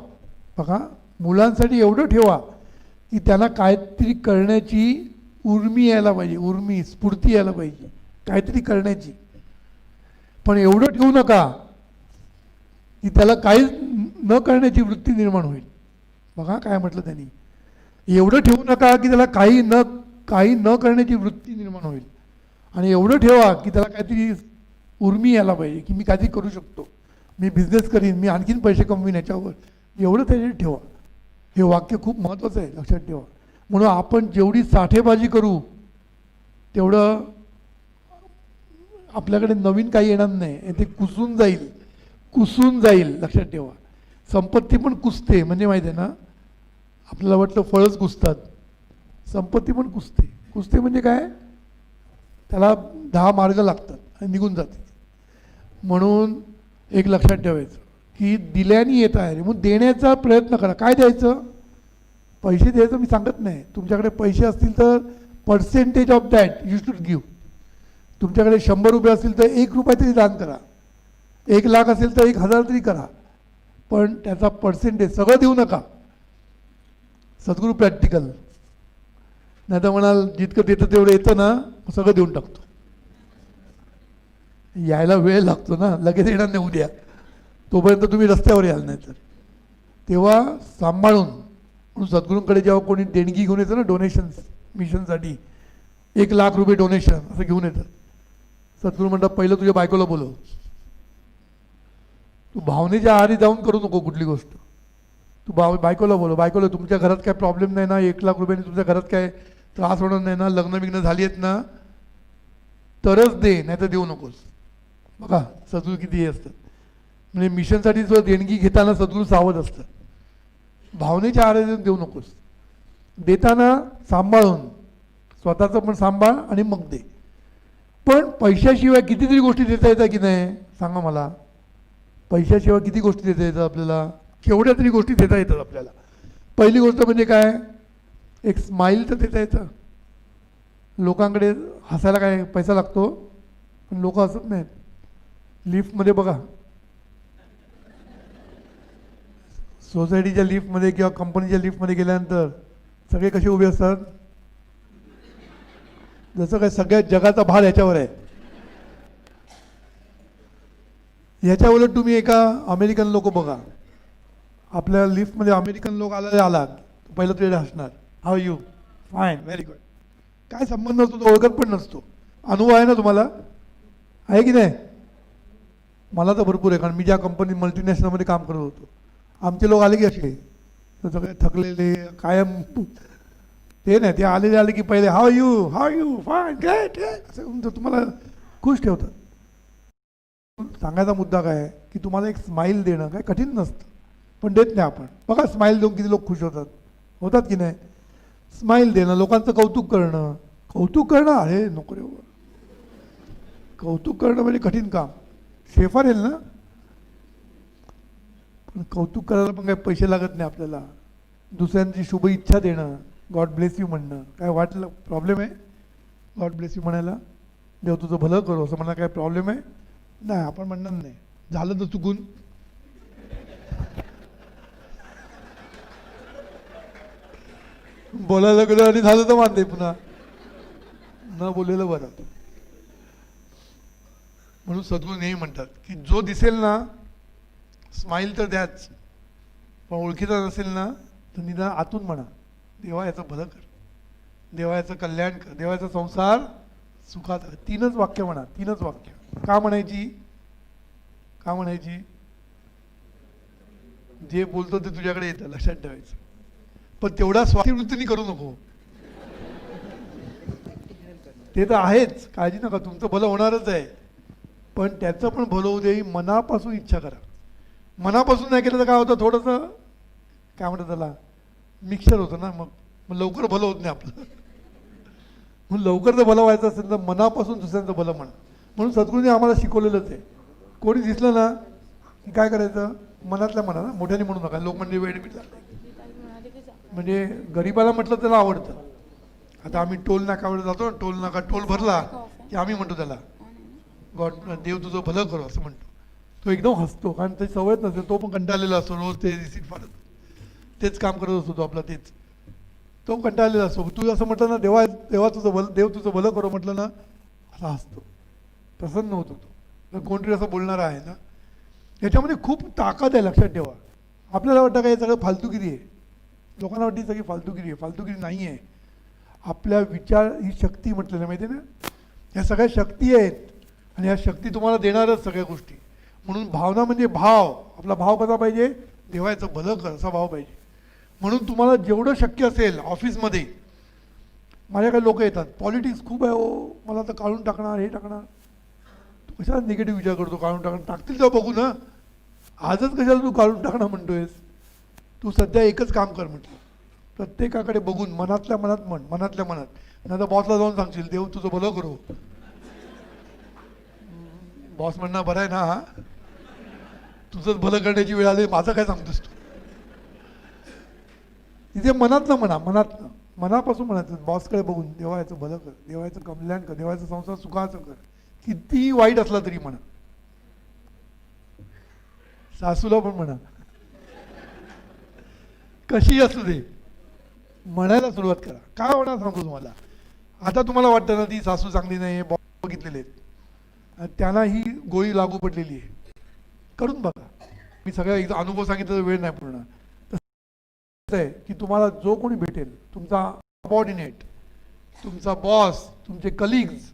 बघा, मुलांसाठी एवढं ठेवा की त्यांना काहीतरी करण्याची उर्मी यायला पाहिजे, उर्मी, स्फूर्ती यायला पाहिजे काहीतरी करण्याची. पण एवढं ठेवू नका की त्याला काहीच न करण्याची वृत्ती निर्माण होईल. बघा काय म्हटलं त्यांनी, एवढं ठेवू नका की त्याला काही न करण्याची वृत्ती निर्माण होईल. आणि एवढं ठेवा की त्याला काहीतरी उर्मी यायला पाहिजे की मी काहीतरी करू शकतो, मी बिझनेस करीन, मी आणखीन पैसे कमवीन याच्यावर. एवढं त्याच्यात ठेवा. हे वाक्य खूप महत्त्वाचं आहे, लक्षात ठेवा. म्हणून आपण जेवढी साठेबाजी करू तेवढं आपल्याकडे नवीन काही येणार नाही, ते कुसून जाईल, कुसून जाईल, लक्षात ठेवा. संपत्ती पण कुसते, म्हणजे माहिती आहे ना, आपल्याला वाटलं फळच कुसतात, संपत्ती पण कुसते. कुसते म्हणजे काय? त्याला 10 मार्ग लागतात आणि निघून जाते. म्हणून एक लक्षात ठेवायचं की दिल्याने येत आहे. मग देण्याचा प्रयत्न करा. काय द्यायचं? पैसे द्यायचं मी सांगत नाही. तुमच्याकडे पैसे असतील तर percentage of that you should give. तुमच्याकडे 100 रुपये असतील तर 1 रुपया तरी दान करा. 1 लाख असेल तर 1000 तरी करा. पण त्याचा पर्सेंटेज सगळं देऊ नका. सद्गुरू प्रॅक्टिकल. नाही तर म्हणाल जितकं देतं तेवढं येतं ना, सगळं देऊन टाकतो. यायला वेळ लागतो ना, लगेच येणार नाही उद्या, तोपर्यंत तुम्ही रस्त्यावर याल. नाही तर तेव्हा सांभाळून. म्हणून सद्गुरूंकडे जेव्हा कोणी देणगी घेऊन येतं ना, डोनेशन्स मिशनसाठी 1 लाख रुपये डोनेशन असं घेऊन येतं, सद्गुरू म्हणतात पहिलं तुझ्या बायकोला बोलव. तू भावनेच्या आहारी जाऊन करू नको कुठली गोष्ट. तू बायकोला बोलव. बायकोला तुमच्या घरात काय प्रॉब्लेम नाही ना, 1 लाख रुपयांनी तुमच्या घरात काय त्रास होणार नाही ना, लग्न बिग्न झाली आहेत ना, तरच दे, नाही तर देऊ नकोस. बघा सद्गुरू किती हे असतात. म्हणजे मिशनसाठी जो देणगी घेताना सद्गुरू सावध असतात. भावनेच्या आहारी देऊ नकोस. देताना सांभाळून, स्वतःचं पण सांभाळ आणि मग दे. पण पैशाशिवाय कितीतरी गोष्टी देता येतात की नाही सांगा मला. पैशाशिवाय किती गोष्टी देता येतात आपल्याला? केवढ्या तरी गोष्टी देता येतात आपल्याला. पहिली गोष्ट म्हणजे काय? एक स्माईल तर देता येतं. लोकांकडे हसायला काय पैसा लागतो, पण लोक हसत नाहीत. लिफ्टमध्ये बघा, सोसायटीच्या लिफ्टमध्ये किंवा कंपनीच्या लिफ्टमध्ये गेल्यानंतर सगळे कसे उभे असतात? जसं काय सगळ्या जगाचा भार ह्याच्यावर आहे. ह्याच्या उलट तुम्ही एका अमेरिकन लोक बघा, आपल्या लिफ्टमध्ये अमेरिकन लोक आला पहिलं तुझ्याकडे हसणार, how you, fine, very good. काय संबंध नसतो, तो ओळखत पण नसतो. अनुभव आहे ना तुम्हाला, आहे की नाही? मला तर भरपूर आहे, कारण मी ज्या कंपनी मल्टीनॅशनलमध्ये काम करत होतो, आमचे लोक आले की असे तर सगळे थकलेले कायम ते नाही, ते आले की पहिले हाव यू फाईन ग्रेट असं म्हणतो, तुम्हाला खुश ठेवतात. सांगायचा मुद्दा काय आहे की तुम्हाला एक स्माईल देणं काय कठीण नसतं, पण देत नाही आपण. बघा स्माईल देऊन किती लोक खुश होतात की नाही. स्माईल देणं, लोकांचं कौतुक करणं अरे नको रे बाबा. कौतुक करणं म्हणजे कठीण काम, शेफार येईल ना. पण कौतुक करायला पण काही पैसे लागत नाही आपल्याला. दुसऱ्यांची शुभ इच्छा देणं, गॉड ब्लेस यू म्हणणं, काय वाटलं प्रॉब्लेम आहे गॉड ब्लेस यू म्हणायला? देव तुझं भलं करू असं म्हणा काय प्रॉब्लेम आहे? नाही, आपण म्हणणार नाही. झालं तर चुकून बोलायला गेलो आणि झालं तर मानते, पुन्हा न बोललेलं बरं. म्हणून सद्गुरू नेहमी म्हणतात की जो दिसेल ना स्माईल तर द्याच, पण ओळखीचा नसेल ना तर निदान आतून म्हणा देवा याचं भलं कर, देवा याचं कल्याण कर, देवाचा संसार सुखात. 3च वाक्य म्हणा, 3च वाक्य. का म्हणायची? जे बोलतो ते तुझ्याकडे येतं, लक्षात ठेवायचं. पण तेवढा स्वार्थीवृत्तीने करू नको. ते तर आहेच, काळजी नका, तुमचं भलं होणारच आहे, पण त्याचं पण भलं होऊ दे मनापासून इच्छा करा. मनापासून नाही केलं तर काय होतं, थोडंसं काय म्हणतात त्याला मिक्सर होतं ना, मग लवकर भलं होत नाही आपलं. म्हणून लवकर जर भलं व्हायचं असेल तर मनापासून दुसऱ्यांचं भलं म्हणा. म्हणून सद्गुरूंनी आम्हाला शिकवलेलंच आहे. कोणी दिसलं ना की काय करायचं, मनातल्या मना ना, मोठ्याने म्हणू नका, लोक म्हणजे वेळ म्हणजे गरीबाला म्हटलं त्याला आवडतं. आता आम्ही टोल नाकावर जातो ना, टोल नाका टोल भरला की आम्ही म्हणतो त्याला गॉड देव तुझं भलं करू असं म्हणतो. तो एकदम हसतो, कारण त्याची सवयच नसते, तो पण कंटाळलेला असतो, रोज ते रिसीट फाडत तेच काम करत असतो तो आपला, तेच तो कंटाळलेला असतो. तू असं म्हटलं ना देवा तुझं भलं, देव तुझं भलं करू म्हटलं ना, असा हसतो, प्रसन्न होतो तो. तर कोणतरी असं बोलणार आहे ना, याच्यामध्ये खूप ताकद आहे, लक्षात ठेवा. आपल्याला वाटतं का हे सगळं फालतूगिरी आहे, लोकांना वाटते सगळी फालतूगिरी आहे. फालतूगिरी नाही आहे. आपल्या विचार ही शक्ती म्हटलेलं माहिती आहे ना, ह्या सगळ्या शक्ती आहेत आणि ह्या शक्ती तुम्हाला देणारच सगळ्या गोष्टी. म्हणून भावना म्हणजे भाव, आपला भाव कसा पाहिजे, देवाचं भलं कर असा भाव पाहिजे. म्हणून तुम्हाला जेवढं शक्य असेल ऑफिसमध्ये, माझ्याकडे लोक येतात पॉलिटिक्स खूप आहे हो, मला तर काढून टाकणार, हे टाकणार. तू कशाला निगेटिव्ह विचार करतो, काढून टाकणार, टाकतील तेव्हा बघू ना, आजच कशाला तू काढून टाकणार म्हणतोयस. तू सध्या एकच काम कर म्हटलं, प्रत्येकाकडे बघून मनातल्या मनात म्हण, मनातल्या मनात. नाही तर बॉसला जाऊन सांगशील देव तुझं भलं करू, बॉस म्हणणार बरं आहे ना, हा तुझंच भलं करण्याची वेळ आली, माझं काय सांगतोस तू. तिथे मनातलं म्हणा, मनापासून म्हणायचं, बॉसकडे बघून देवाचं भलं कर, देवाचं कल्याण कर, देवाचा संसार सुखाचं कर. किती वाईट असला तरी म्हणा. सासूला पण म्हणा, कशी असू दे म्हणायला सुरुवात करा. काय होणार सांगतो तुम्हाला. आता तुम्हाला वाटतं ना ती सासू चांगली नाही, बॉस बघितलेले आहेत, त्यांना ही गोळी लागू पडलेली आहे, करून बघा. मी सगळ्या एकदा अनुभव सांगितलं तर वेळ नाही पूर्ण. तसं आहे की तुम्हाला जो कोणी भेटेल, तुमचा सबऑर्डिनेट, तुमचा बॉस, तुमचे कलिग्स,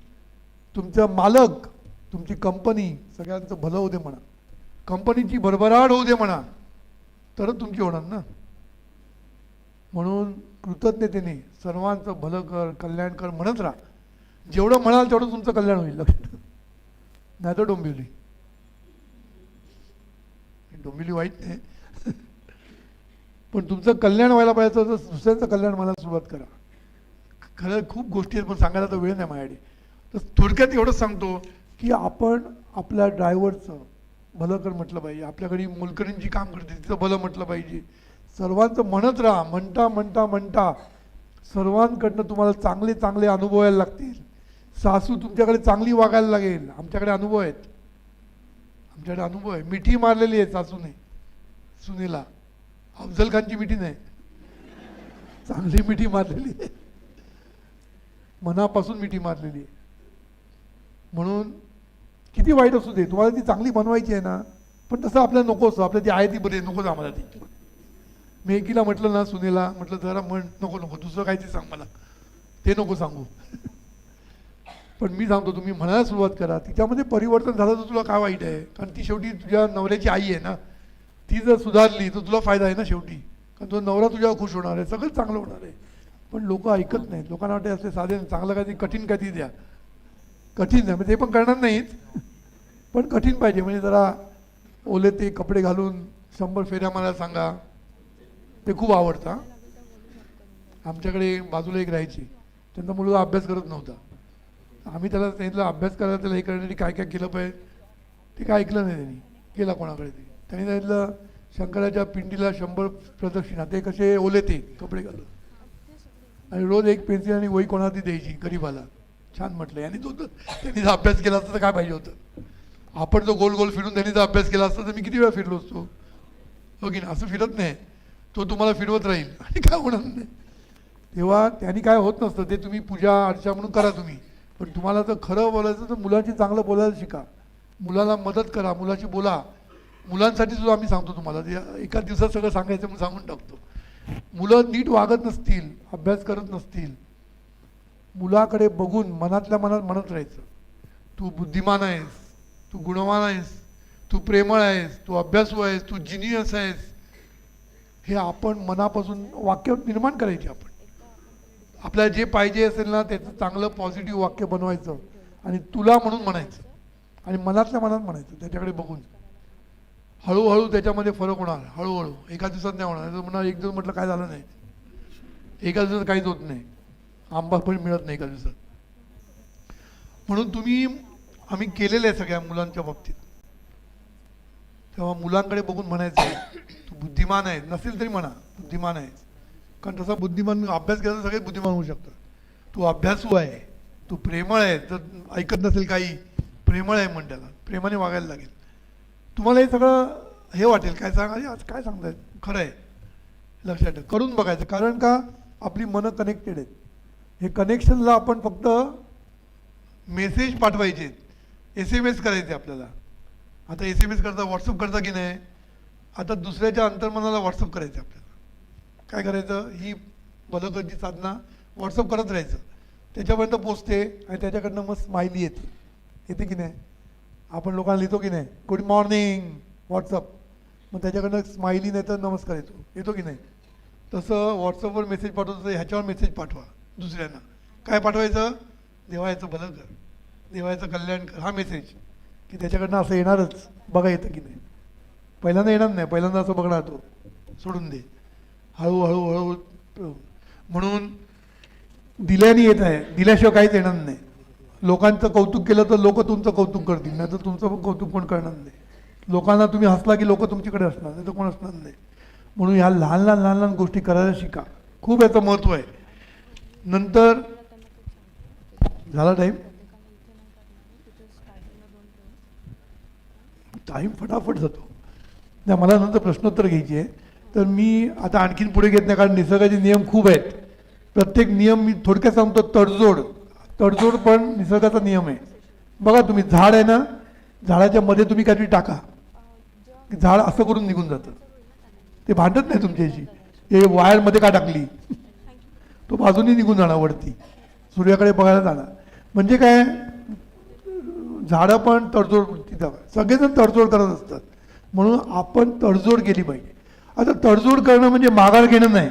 तुमचा मालक, तुमची कंपनी, सगळ्यांचं भलं होऊ दे म्हणा, कंपनीची भरभराट होऊ दे म्हणा, तरच तुमची होणार ना. म्हणून कृतज्ञतेने सर्वांचं भलं कर, कल्याण कर म्हणत राहा. जेवढं म्हणाल तेवढं तुमचं कल्याण होईल, लक्षात. नाही तर डोंबिवली वाईट नाही, पण तुमचं कल्याण व्हायला पाहिजे तर दुसऱ्यांचं कल्याण म्हणायला सुरुवात करा. खरं खूप गोष्टी आहेत, पण सांगायला तर वेळ नाही माझ्याकडे. तर थोडक्यात एवढंच सांगतो की आपण आपल्या ड्रायव्हरचं भलं कर म्हटलं पाहिजे, आपल्याकडे मोलकरीण काम करते तिचं भलं म्हटलं पाहिजे. सर्वांचं म्हणत राहा. म्हणता म्हणता म्हणता सर्वांकडनं तुम्हाला चांगले चांगले अनुभव यायला लागतील. सासू तुमच्याकडे चांगली वागायला लागेल. आमच्याकडे अनुभव आहेत, आमच्याकडे अनुभव आहे. मिठी मारलेली आहे सासूने सुनेला, अफजल खानची मिठी नाही, चांगली मिठी मारलेली आहे, मनापासून मिठी मारलेली आहे. म्हणून किती वाईट असू दे, तुम्हाला ती चांगली बनवायची आहे ना, पण तसं आपल्याला नको असतं. आपल्या ती आहे ती बरी, नकोच आम्हाला ती. मी एकीला म्हटलं ना, सुनेला म्हटलं जरा म्हण, नको दुसरं काय ते सांग मला, ते नको सांगू. पण मी सांगतो तुम्ही म्हणायला सुरुवात करा. तिच्यामध्ये परिवर्तन झालं तर तुला काय वाईट आहे, कारण ती शेवटी तुझ्या नवऱ्याची आई आहे ना. ती जर सुधारली तर तुला फायदा आहे ना शेवटी. कारण तो नवरा तुझ्यावर खुश होणार आहे, सगळं चांगलं होणार आहे. पण लोक ऐकत नाहीत. लोकांना वाटते असते साधे चांगलं काहीतरी कठीण काहीतरी द्या. कठीण आहे म्हणजे ते पण करणार नाहीत, पण कठीण पाहिजे. म्हणजे जरा ओले ते कपडे घालून 100 फेऱ्या मला सांगा, ते खूप आवडतं. हां, आमच्याकडे बाजूला एक राहायची, त्यांचा मुलगा अभ्यास करत नव्हता. आम्ही त्याला सांगितलं अभ्यास करायला, त्याला हे करण्यासाठी काय काय केलं पाहिजे. ते काय ऐकलं नाही त्यांनी, गेला कोणाकडे. ते त्यांनी सांगितलं शंकराच्या पिंडीला 100 प्रदक्षिणा. ते कसे ओले ते कपडे घालून, आणि रोज एक पेन्सिल आणि वही कोणाला ती द्यायची गरीबाला. छान म्हटलं. आणि तो त्यांनी जर अभ्यास केला असता तर काय पाहिजे होतं. आपण जो गोल गोल फिरून त्यांनी जर अभ्यास केला असता तर मी किती वेळा फिरलो असतो, हो की नाही. असं फिरत नाही, तो तुम्हाला फिरवत राहील आणि काय होणार नाही. तेव्हा त्यांनी काय होत नसतं. ते तुम्ही पूजा अर्चा म्हणून करा तुम्ही, पण तुम्हाला जर खरं बोलायचं तर मुलांशी चांगलं बोलायला शिका. मुलाला मदत करा, मुलाशी बोला. मुलांसाठी सुद्धा आम्ही सांगतो तुम्हाला, ते एका दिवसात सगळं सांगायचं म्हणून सांगून टाकतो. मुलं नीट वागत नसतील, अभ्यास करत नसतील, मुलाकडे बघून मनातल्या मनात म्हणत राहायचं, तू बुद्धिमान आहेस, तू गुणवान आहेस, तू प्रेमळ आहेस, तू अभ्यासू आहेस, तू जिनियस आहेस. हे आपण मनापासून वाक्य निर्माण करायचे. आपण आपल्याला जे पाहिजे असेल ना त्याचं चांगलं पॉझिटिव्ह वाक्य बनवायचं आणि तुला म्हणून म्हणायचं आणि मनातल्या मनात म्हणायचं त्याच्याकडे बघून. हळूहळू त्याच्यामध्ये फरक होणार. हळूहळू, एका दिवसात नाही होणार. म्हणा एक दिवस म्हटलं काय झालं नाही, एका दिवसात काहीच होत नाही. आंबा पण मिळत नाही एका दिवसात. म्हणून आम्ही केलेलं आहे सगळ्या मुलांच्या बाबतीत. तेव्हा मुलांकडे बघून म्हणायचं तू बुद्धिमान आहे, नसेल तरी म्हणा बुद्धिमान आहेस. कारण तसा बुद्धिमान अभ्यास केला तर सगळे बुद्धिमान होऊ शकतात. तू अभ्यासू आहे, तू प्रेमळ आहे. तर ऐकत नसेल काही, प्रेमळ आहे म्हण, त्याला प्रेमाने वागायला लागेल. तुम्हाला हे सगळं हे वाटेल काय सांगा आज काय सांगतायत, खरं आहे. लक्षात ठेव, करून बघायचं. कारण का आपली मनं कनेक्टेड आहेत. हे कनेक्शनला आपण फक्त मेसेज पाठवायचे, SMS करायचे आपल्याला. आता SMS करता, व्हॉट्सअप करता की नाही. आता दुसऱ्याच्या अंतर्मनाला व्हॉट्सअप करायचं आपल्याला. काय करायचं, ही बलकची साधना व्हॉट्सअप करत राहायचं. त्याच्यापर्यंत पोचते आणि त्याच्याकडनं मग स्माइली येते की नाही. आपण लोकांना लिहितो की नाही गुड मॉर्निंग व्हॉट्सअप, मग त्याच्याकडनं स्माइली नाही तर नमस्कार येतो की नाही. तसं व्हॉट्सअपवर मेसेज पाठवतो, ह्याच्यावर मेसेज पाठवा दुसऱ्यांना. काय पाठवायचं, देवाचं भलं कर, देवाचं कल्याण कर, हा मेसेज. की त्याच्याकडनं असं येणारच, बघा येतं की नाही. पहिल्यांदा येणार नाही, पहिल्यांदा असं बघणार तो, सोडून दे. हळूहळू हळू म्हणून दिल्याने येत आहे, दिल्याशिवाय काहीच येणार नाही. लोकांचं कौतुक केलं तर लोक तुमचं कौतुक करतील, नाही तर तुमचं पण कौतुक कोण करणार नाही. लोकांना तुम्ही हसला की लोक तुमच्याकडे असणार, नाही तर कोण असणार नाही. म्हणून ह्या लहान लहान लहान लहान गोष्टी करायला शिका. खूप याचं महत्त्व आहे. नंतर झाला टाईम फटाफट जातो. नाही, मला नंतर प्रश्नोत्तर घ्यायची आहे. तर मी आता आणखीन पुढे घेत नाही, कारण निसर्गाचे नियम खूप आहेत. प्रत्येक नियम मी थोडक्यात सांगतो. तडजोड पण निसर्गाचा नियम आहे. बघा तुम्ही झाड आहे ना, झाडाच्या मध्ये तुम्ही काहीतरी टाका, झाड असं करून निघून जातं. ते भांडत नाही तुमच्याशी, हे वायरमध्ये का टाकली, तो बाजूने निघून जाणार वरती, सूर्याकडे बघायला जाणार. म्हणजे काय, झाडं पण तडजोड, सगळेजण तडजोड करत असतात. म्हणून आपण तडजोड केली पाहिजे. आता तडजोड करणं म्हणजे माघार घेणं नाही.